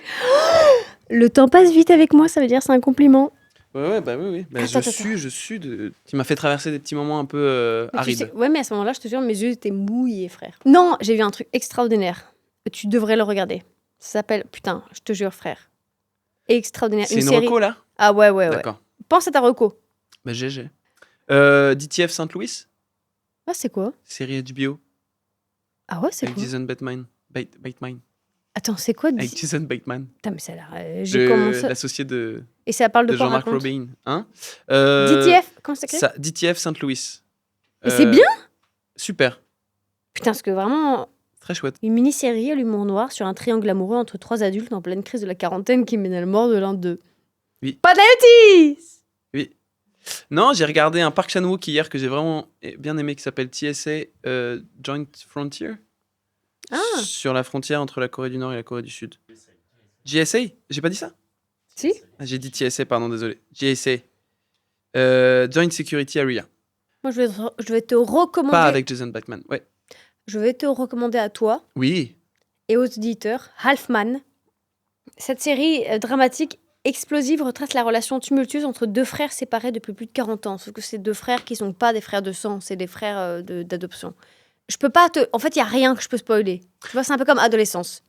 Le temps passe vite avec moi, ça veut dire c'est un compliment. Ouais, bah oui. Bah, Attends, je suis de. Tu m'as fait traverser des petits moments un peu Mais tu arides. sais- ouais, mais à ce moment-là, je te jure, mes yeux étaient mouillés, frère. Non, j'ai vu un truc extraordinaire. Tu devrais le regarder. Ça s'appelle, putain, je te jure, frère. Extraordinaire. C'est une série. reco, là? Ah ouais. D'accord. Pense à ta reco. Bah, GG. DTF Saint-Louis, Ah, c'est quoi? série HBO, Ah ouais, c'est avec quoi? Jason Bateman. Bateman. Attends, c'est quoi? Avec Jason Bateman. Putain, mais ça a l'air... J'ai commencé... L'associé de Et ça parle de quoi, Jean-Marc raconte? Robin. Hein DTF, comment ça s'écrit? DTF Saint-Louis. Et c'est bien? Super. Putain, parce que vraiment, Très chouette. une mini-série à l'humour noir sur un triangle amoureux entre 3 adultes en pleine crise de la quarantaine qui mène à la mort de l'un d'eux. Oui. Panayotis! Oui. Non, j'ai regardé un Park Chan-wook hier que j'ai vraiment bien aimé qui s'appelle TSA Joint Frontier. Ah. Sur la frontière entre la Corée du Nord et la Corée du Sud. JSA? J'ai pas dit ça? Si? Ah, j'ai dit TSA, pardon, désolé. JSA. Joint Security Area. Moi, je vais te recommander... Pas avec Jason Bateman. Ouais. Je vais te recommander à toi Oui. et aux auditeurs Halfman. Cette série dramatique, explosive, retrace la relation tumultueuse entre 2 frères séparés depuis plus de 40 ans. Sauf que c'est 2 frères qui sont pas des frères de sang, c'est des frères d'adoption. Je peux pas te... En fait, il y a rien que je peux spoiler. Tu vois, c'est un peu comme Adolescence.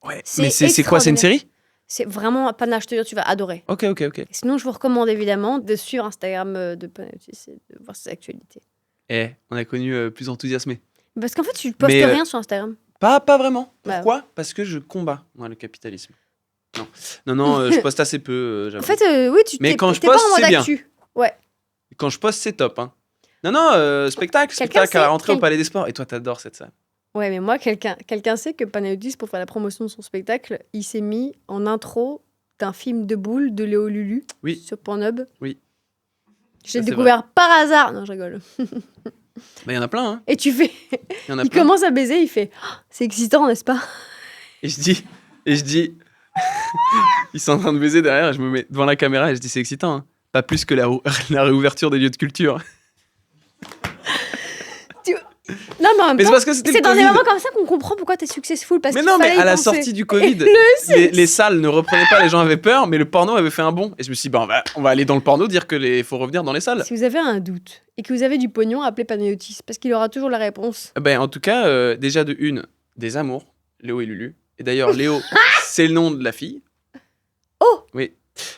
Ouais. C'est Mais c'est quoi? C'est une série? C'est vraiment un panache, je te jure, tu vas adorer. Ok. Et sinon, je vous recommande évidemment de suivre Instagram de Panayotis et de voir ses actualités. On a connu plus enthousiasmé. Parce qu'en fait, tu postes Mais, rien sur Instagram. Pas vraiment. Bah, Pourquoi? Parce que je combats, moi, le capitalisme. Non, je poste assez peu, j'avoue. En fait, oui, tu Mais t'es quand je t'es pas poste, en mode c'est bien. actu. Ouais. Quand je poste, c'est top. Hein. Non, spectacle à la sait rentrée au quel- Palais des Sports. Et toi, t'adores cette salle. Ouais, mais moi, quelqu'un sait que Panayotis, pour faire la promotion de son spectacle, il s'est mis en intro d'un film de boules de Léo Lulu Oui. sur Pornhub. Oui. J'ai Ça, c'est découvert par hasard. Non, je rigole. Bah, il y en a plein, hein. Et tu fais. Il y en a Il plein. commence à baiser, il fait. Oh, c'est excitant, n'est-ce pas? Et je dis, ils sont en train de baiser derrière, et je me mets devant la caméra et je dis, c'est excitant, hein. Pas plus que la réouverture des lieux de culture. Non, mais en même Mais c'est temps, parce que c'était c'est le dans des Covid. moments comme ça qu'on comprend pourquoi t'es successful. Parce Mais qu'il non, mais fallait y à la penser. sortie du Covid, Le les salles ne reprenaient pas, les gens avaient peur, mais le porno avait fait un bond. Et je me suis dit, on va aller dans le porno dire qu'il faut revenir dans les salles. Si vous avez un doute et que vous avez du pognon, appelez Panayotis parce qu'il aura toujours la réponse. Ben, en tout cas, déjà de une, des amours, Léo et Lulu. Et d'ailleurs, Léo, c'est le nom de la fille. Oh. Oui.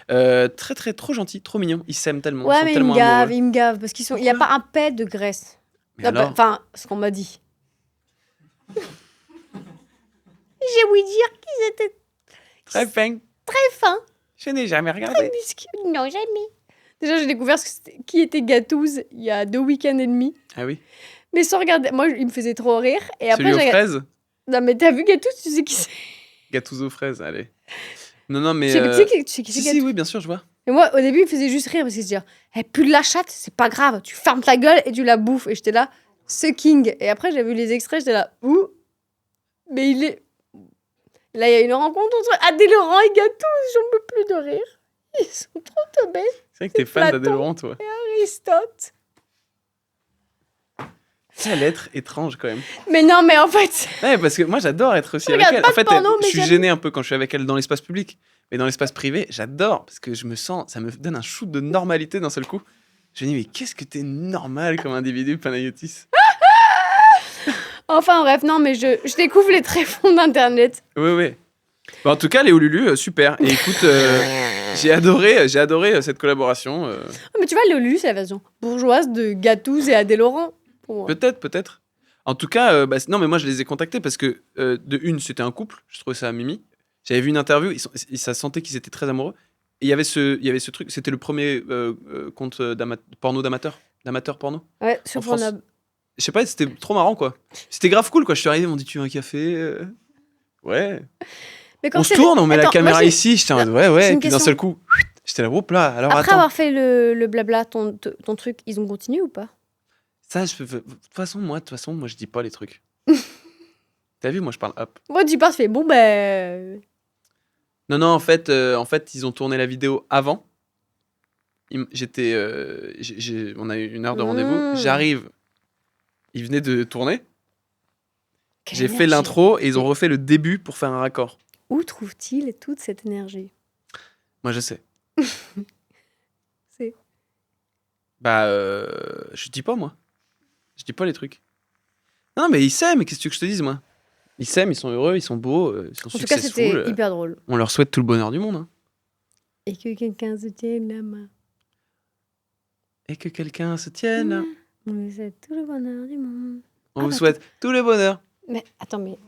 Très, très, trop gentil, trop mignon. Ils s'aiment tellement. Ils Ouais, sont mais tellement amoureux. ils me gavent, parce qu'il n'y a pas un pet de graisse. Mais alors, Enfin, ce qu'on m'a dit. J'ai ouï dire qu'ils étaient très fin. très fins, Je n'ai jamais très regardé. musclés. Non, jamais. Déjà, j'ai découvert qui était Gatouze il y a 2 week-ends et demi. Ah oui. Mais sans regarder. Moi, il me faisait trop rire. Et après, Celui aux j'ai. fraises. Non, mais t'as vu Gatouze, tu sais qui c'est. Gatouze aux fraises, allez. Non, mais. Tu sais qui c'est Si, Gatouze. oui, bien sûr, je vois. Et moi, au début, il me faisait juste rire parce qu'il se disait elle pue de la chatte, c'est pas grave, tu fermes ta gueule et tu la bouffes. Et j'étais là, sucking. Et après, j'ai vu les extraits, j'étais là, ouh. Mais il est. Là, il y a une rencontre entre Adèle Laurent et Gatouze, j'en peux plus de rire. Ils sont trop teubés. C'est vrai que t'es fan Platon. d'Adèle Laurent, toi. Aristote. Quelle être étrange, quand même. Mais non, mais en fait. Ouais, parce que moi, j'adore être aussi Je avec regarde elle. pas En de fait, porno, mais je suis j'aime. gêné un peu quand je suis avec elle dans l'espace public. Mais dans l'espace privé, j'adore. Parce que je me sens. Ça me donne un shoot de normalité d'un seul coup. Je me dis, mais qu'est-ce que t'es normal comme individu, Panayotis. Enfin, bref, non, mais je découvre les tréfonds d'Internet. Oui, oui. Bah, en tout cas, Léo Lulu, super. Et écoute, j'ai adoré cette collaboration. Oh, mais tu vois, Léo Lulu, c'est la version bourgeoise de Gatouze et Adèle Laurent. Pour moi. Peut-être. En tout cas, non, mais moi, je les ai contactés parce que, de une, c'était un couple. Je trouvais ça mimi. J'avais vu une interview, ça sentait qu'ils étaient très amoureux. Et il y avait ce truc, c'était le premier compte porno d'amateur porno. Ouais, sur En France. Pornhub. Je sais pas, c'était trop marrant, quoi. C'était grave cool, quoi. Je suis arrivé, ils m'ont dit, tu veux un café Ouais. Mais quand On se c'est- tourne, on met la Attends, caméra moi, j'ai- ici. J'étais en mode, Non, ouais, j'ai ouais. une Et puis d'un question. seul coup, j'étais là, hop là. Alors Après attends. avoir fait le blabla, ton truc, ils ont continué ou pas? Ça, de toute façon, moi, je dis pas les trucs. T'as vu, moi, je parle hop. Moi, tu pars, tu fais bon, ben. Non, en fait, ils ont tourné la vidéo avant. On a eu 1 heure de rendez-vous. Mmh. J'arrive. Ils venaient de tourner. Quelle J'ai fait énergie. l'intro et ils ont refait le début pour faire un raccord. Où trouve-t-il toute cette énergie? Moi, je sais. C'est. Bah, je dis pas, moi. Je dis pas les trucs. Non, mais ils s'aiment. Qu'est-ce que tu veux que je te dise, moi? Ils s'aiment, ils sont heureux, ils sont beaux, ils sont En tout cas, successful. c'était hyper drôle. On leur souhaite tout le bonheur du monde. Hein. Et que quelqu'un se tienne la main. Et que quelqu'un se tienne. On lui souhaite tout le bonheur du monde. On Ah, vous bah, souhaite tout le bonheur. Mais attends, mais.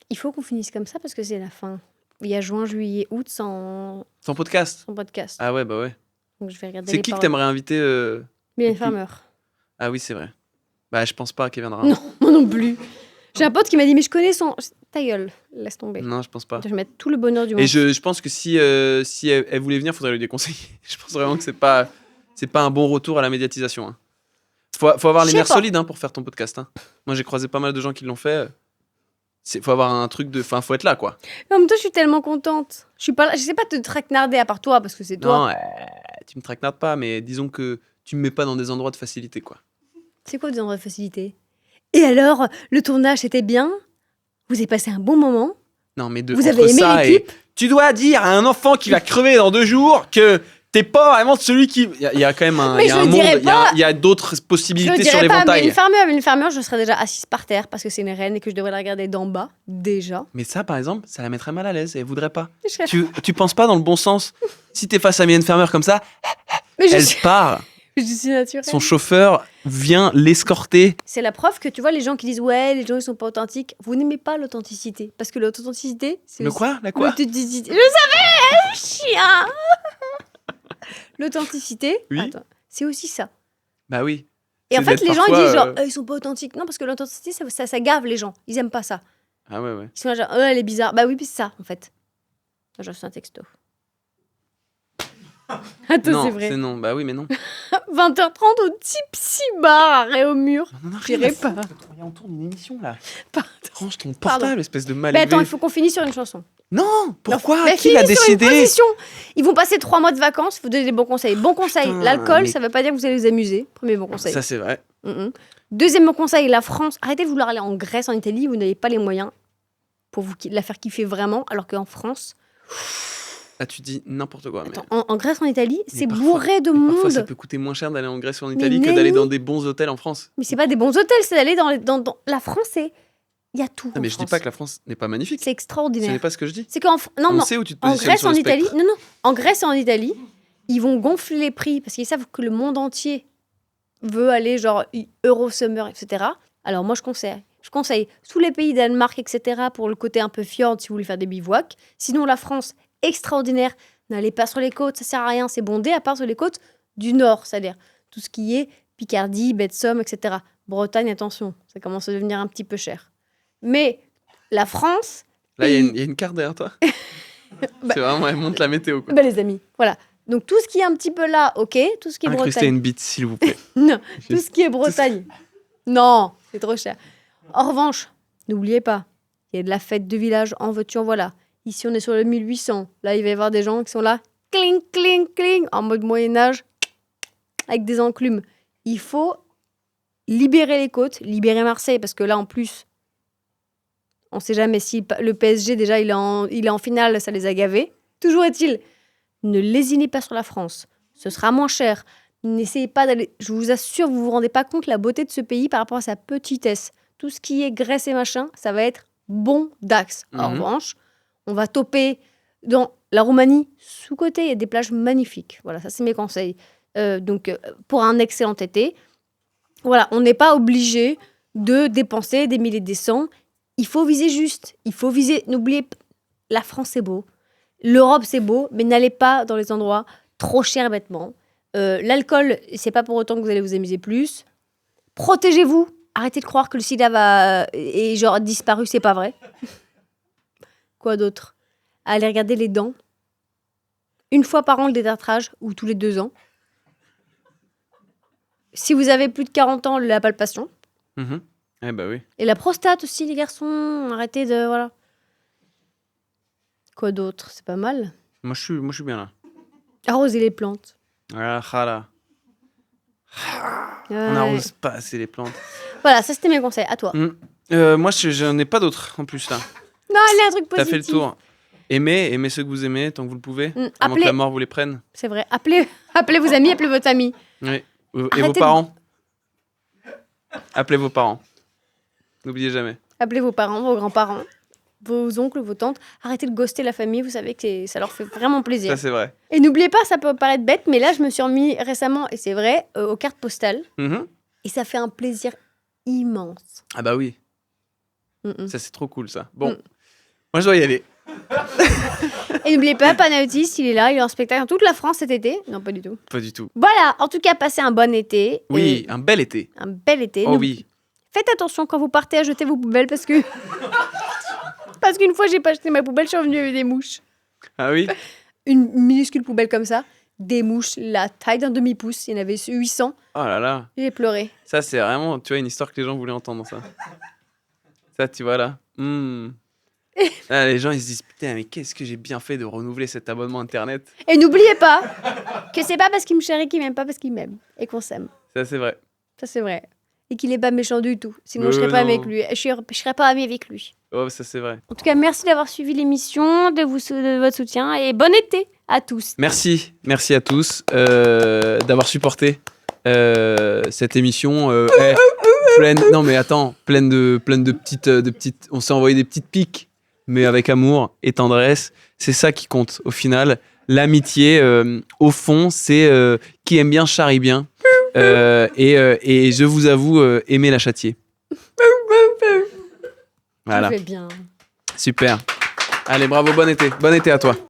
Il faut qu'on finisse comme ça parce que c'est la fin. Il y a juin, juillet, août sans Ton podcast. podcast. Ah ouais, bah ouais. Donc je vais regarder C'est les qui que paroles. t'aimerais inviter Mylène Farmer. Ah oui, c'est vrai. Bah, je pense pas qu'elle viendra. Non, moi non plus. J'ai un pote qui m'a dit, mais je connais son. Ta gueule, laisse tomber. Non, je pense pas. Je vais mettre tout le bonheur du monde. Et je pense que si elle voulait venir, faudrait lui déconseiller. Je pense vraiment que c'est pas un bon retour à la médiatisation. Hein. Faut avoir Je les sais nerfs pas. solides hein, pour faire ton podcast. Hein. Moi, j'ai croisé pas mal de gens qui l'ont fait. Faut avoir un truc de. Enfin, faut être là, quoi. Mais en même temps, je suis tellement contente. Je suis pas là. Je sais pas te traquenarder à part toi parce que c'est toi. Non, tu me traquenardes pas, mais disons que tu me mets pas dans des endroits de facilité, quoi. C'est quoi des endroits de facilité? Et alors, le tournage c'était bien? Vous avez passé un bon moment? Non, mais Vous avez entre aimé ça l'équipe? tu dois dire à un enfant qui va crever dans 2 jours que t'es pas vraiment celui qui. Il y a quand même un, Mais il y a je un le monde, dirais pas. il y a d'autres Je le possibilités sur dirais pas, mais l'éventail. une Farmer, je serais déjà assise par terre parce que c'est une reine et que je devrais la regarder d'en bas, déjà. Mais ça, par exemple, ça la mettrait mal à l'aise et elle voudrait pas. Je serais- Tu penses pas dans le bon sens. Si t'es face à Mylène Farmer comme ça, Mais elle part. je suis naturelle. Son chauffeur vient l'escorter. C'est la preuve que tu vois les gens qui disent ouais, les gens ils sont pas authentiques. Vous n'aimez pas l'authenticité parce que l'authenticité, c'est Le aussi- quoi? La quoi? L'authenticité. Je savais, chien. L'authenticité, Oui. attends, c'est aussi ça. Bah oui. Et en C'est fait, d'être les gens ils parfois, disent genre ils sont pas authentiques. Non, parce que l'authenticité, ça gave les gens. Ils aiment pas ça. Ah ouais, ouais. Ils sont là genre elle est bizarre. Bah oui, puis c'est ça en fait. Là, j'ai reçu un texto. Attends, Non, c'est vrai. non. Bah oui, mais non. 20h30 au Tipsy Bar à Réaumur. On en a J'irai rien à pas. foutre. On tourne une émission là. Pardon. Range ton portable, espèce de mal Mais attends, élevé. il faut qu'on finisse sur une chanson. Non, pourquoi? Mais Qui l'a finis sur une décidé? position. Ils vont passer 3 mois de vacances, vous donnez des bons conseils. Bon conseil, Putain, l'alcool, mais- ça veut pas dire que vous allez vous amuser. Premier bon conseil. Ça, c'est vrai. Deuxième bon conseil, la France. Arrêtez de vouloir aller en Grèce, en Italie, vous n'avez pas les moyens pour vous la faire kiffer vraiment, alors qu'en France, Ah, tu dis n'importe quoi. Mais... attends, en Grèce, en Italie, c'est parfois- bourré de mais parfois, monde. ça peut coûter moins cher d'aller en Grèce ou en Mais Italie que d'aller nenni. dans des bons hôtels en France. Mais c'est pas des bons hôtels, c'est d'aller dans la France. Il y a tout. Non, mais en je dis France. pas que la France n'est pas magnifique. C'est Ce n'est extraordinaire. pas ce que je dis. C'est qu'en non, On non, sait où tu te en positionnes Grèce, sur en le Italie, spectre. non, non, en Grèce et en Italie, ils vont gonfler les prix parce qu'ils savent que le monde entier veut aller genre Eurosummer, etc. Alors moi, je conseille tous les pays Danemark, etc. pour le côté un peu fjord si vous voulez faire des bivouacs. Sinon, la France, extraordinaire. N'allez pas sur les côtes, ça sert à rien, c'est bondé à part sur les côtes du nord, c'est-à-dire tout ce qui est Picardie, baie de Somme, etc. Bretagne, attention, ça commence à devenir un petit peu cher. Mais la France, Là, il y a une carte derrière toi. Bah- C'est vraiment, elle montre la météo. Quoi. les amis, voilà. Donc tout ce qui est un petit peu là, ok. Tout ce qui est Incrustez Bretagne. une bite, s'il vous plaît. Non, tout ce qui est Bretagne. Non, c'est trop cher. En revanche, n'oubliez pas, il y a de la fête de village en veux-tu, en voilà. Ici, on est sur le 1800. Là, il va y avoir des gens qui sont là, cling, cling, cling, en mode Moyen-Âge, avec des enclumes. Il faut libérer les côtes, libérer Marseille, parce que là, en plus, on ne sait jamais si le PSG, déjà, il est en finale, ça les a gavés. Toujours est-il, ne lésinez pas sur la France. Ce sera moins cher. N'essayez pas d'aller... Je vous assure, vous ne vous rendez pas compte la beauté de ce pays par rapport à sa petitesse. Tout ce qui est Grèce et machin, ça va être bon d'axe. En Mhm. revanche, on va toper dans la Roumanie, sous-côté, il y a des plages magnifiques. Voilà, ça c'est mes conseils. Donc, pour un excellent été, voilà, on n'est pas obligé de dépenser des milliers et des cents. Il faut viser juste. Il faut viser... N'oubliez pas, la France c'est beau. L'Europe c'est beau, mais n'allez pas dans les endroits trop chers bêtement. L'alcool, c'est pas pour autant que vous allez vous amuser plus. Protégez-vous. Arrêtez de croire que le sida est genre disparu, c'est pas vrai. Quoi d'autre? Allez regarder les dents. Une fois par an le détartrage, ou tous les 2 ans. Si vous avez plus de 40 ans, la palpation. Mhm. Eh bah oui. Et la prostate aussi, les garçons. Arrêtez de... Voilà. Quoi d'autre? C'est pas mal. Moi, je suis bien là. Arroser les plantes. Ah là. On Ouais. n'arrose pas assez les plantes. Voilà, ça c'était mes conseils. À toi. Moi, j'en ai pas d'autres en plus là. Non, allez, un truc T'as positif. fait le tour. Aimez ceux que vous aimez tant que vous le pouvez. Avant que Appelez... la mort vous les prenne. C'est vrai. Appelez vos amis, appelez votre famille. Oui. Et Arrêtez vos de- parents. Appelez vos parents. N'oubliez jamais. Appelez vos parents, vos grands-parents, vos oncles, vos tantes. Arrêtez de ghoster la famille, vous savez que ça leur fait vraiment plaisir. Ça, c'est vrai. Et n'oubliez pas, ça peut paraître bête, mais là, je me suis remis récemment, et c'est vrai, aux cartes postales. Mhm. Et ça fait un plaisir immense. Ah bah oui. Mm-mm. Ça, c'est trop cool ça. Bon. Moi, je dois y aller. Et n'oubliez pas, Panayotis, il est là, il est en spectacle dans toute la France cet été. Non, pas du tout. Pas du tout. Voilà, en tout cas, passez un bon été. Oui, un bel été. Un bel été. Oh oui. Faites attention quand vous partez à jeter vos poubelles parce que... parce qu'une fois, j'ai pas jeté ma poubelle, je suis revenue avec des mouches. Ah oui. Une minuscule poubelle comme ça, des mouches, la taille d'un demi-pouce, il y en avait 800. Oh là là. J'ai pleuré. Ça, c'est vraiment, tu vois, une histoire que les gens voulaient entendre, ça. Ça, tu vois, là. Là, les gens, ils se disent, putain, mais qu'est-ce que j'ai bien fait de renouveler cet abonnement Internet. Et n'oubliez pas que c'est pas parce qu'il me chérit qu'il m'aime pas parce qu'il m'aime et qu'on s'aime. Ça, c'est vrai. Ça, c'est vrai. Et qu'il est pas méchant du tout. Sinon, Mais je serais pas non. avec lui. Je serais pas amie avec lui. Oh, ça, c'est vrai. En tout cas, merci d'avoir suivi l'émission, de votre soutien et bon été à tous. Merci à tous d'avoir supporté cette émission. Non mais attends, pleine de petites. On s'est envoyé des petites piques, mais avec amour et tendresse. C'est ça qui compte au final. L'amitié, au fond, c'est qui aime bien charrie bien. Et je vous avoue aimer la châtier. Voilà, Je vais bien. super. Allez, bravo, bon été à toi.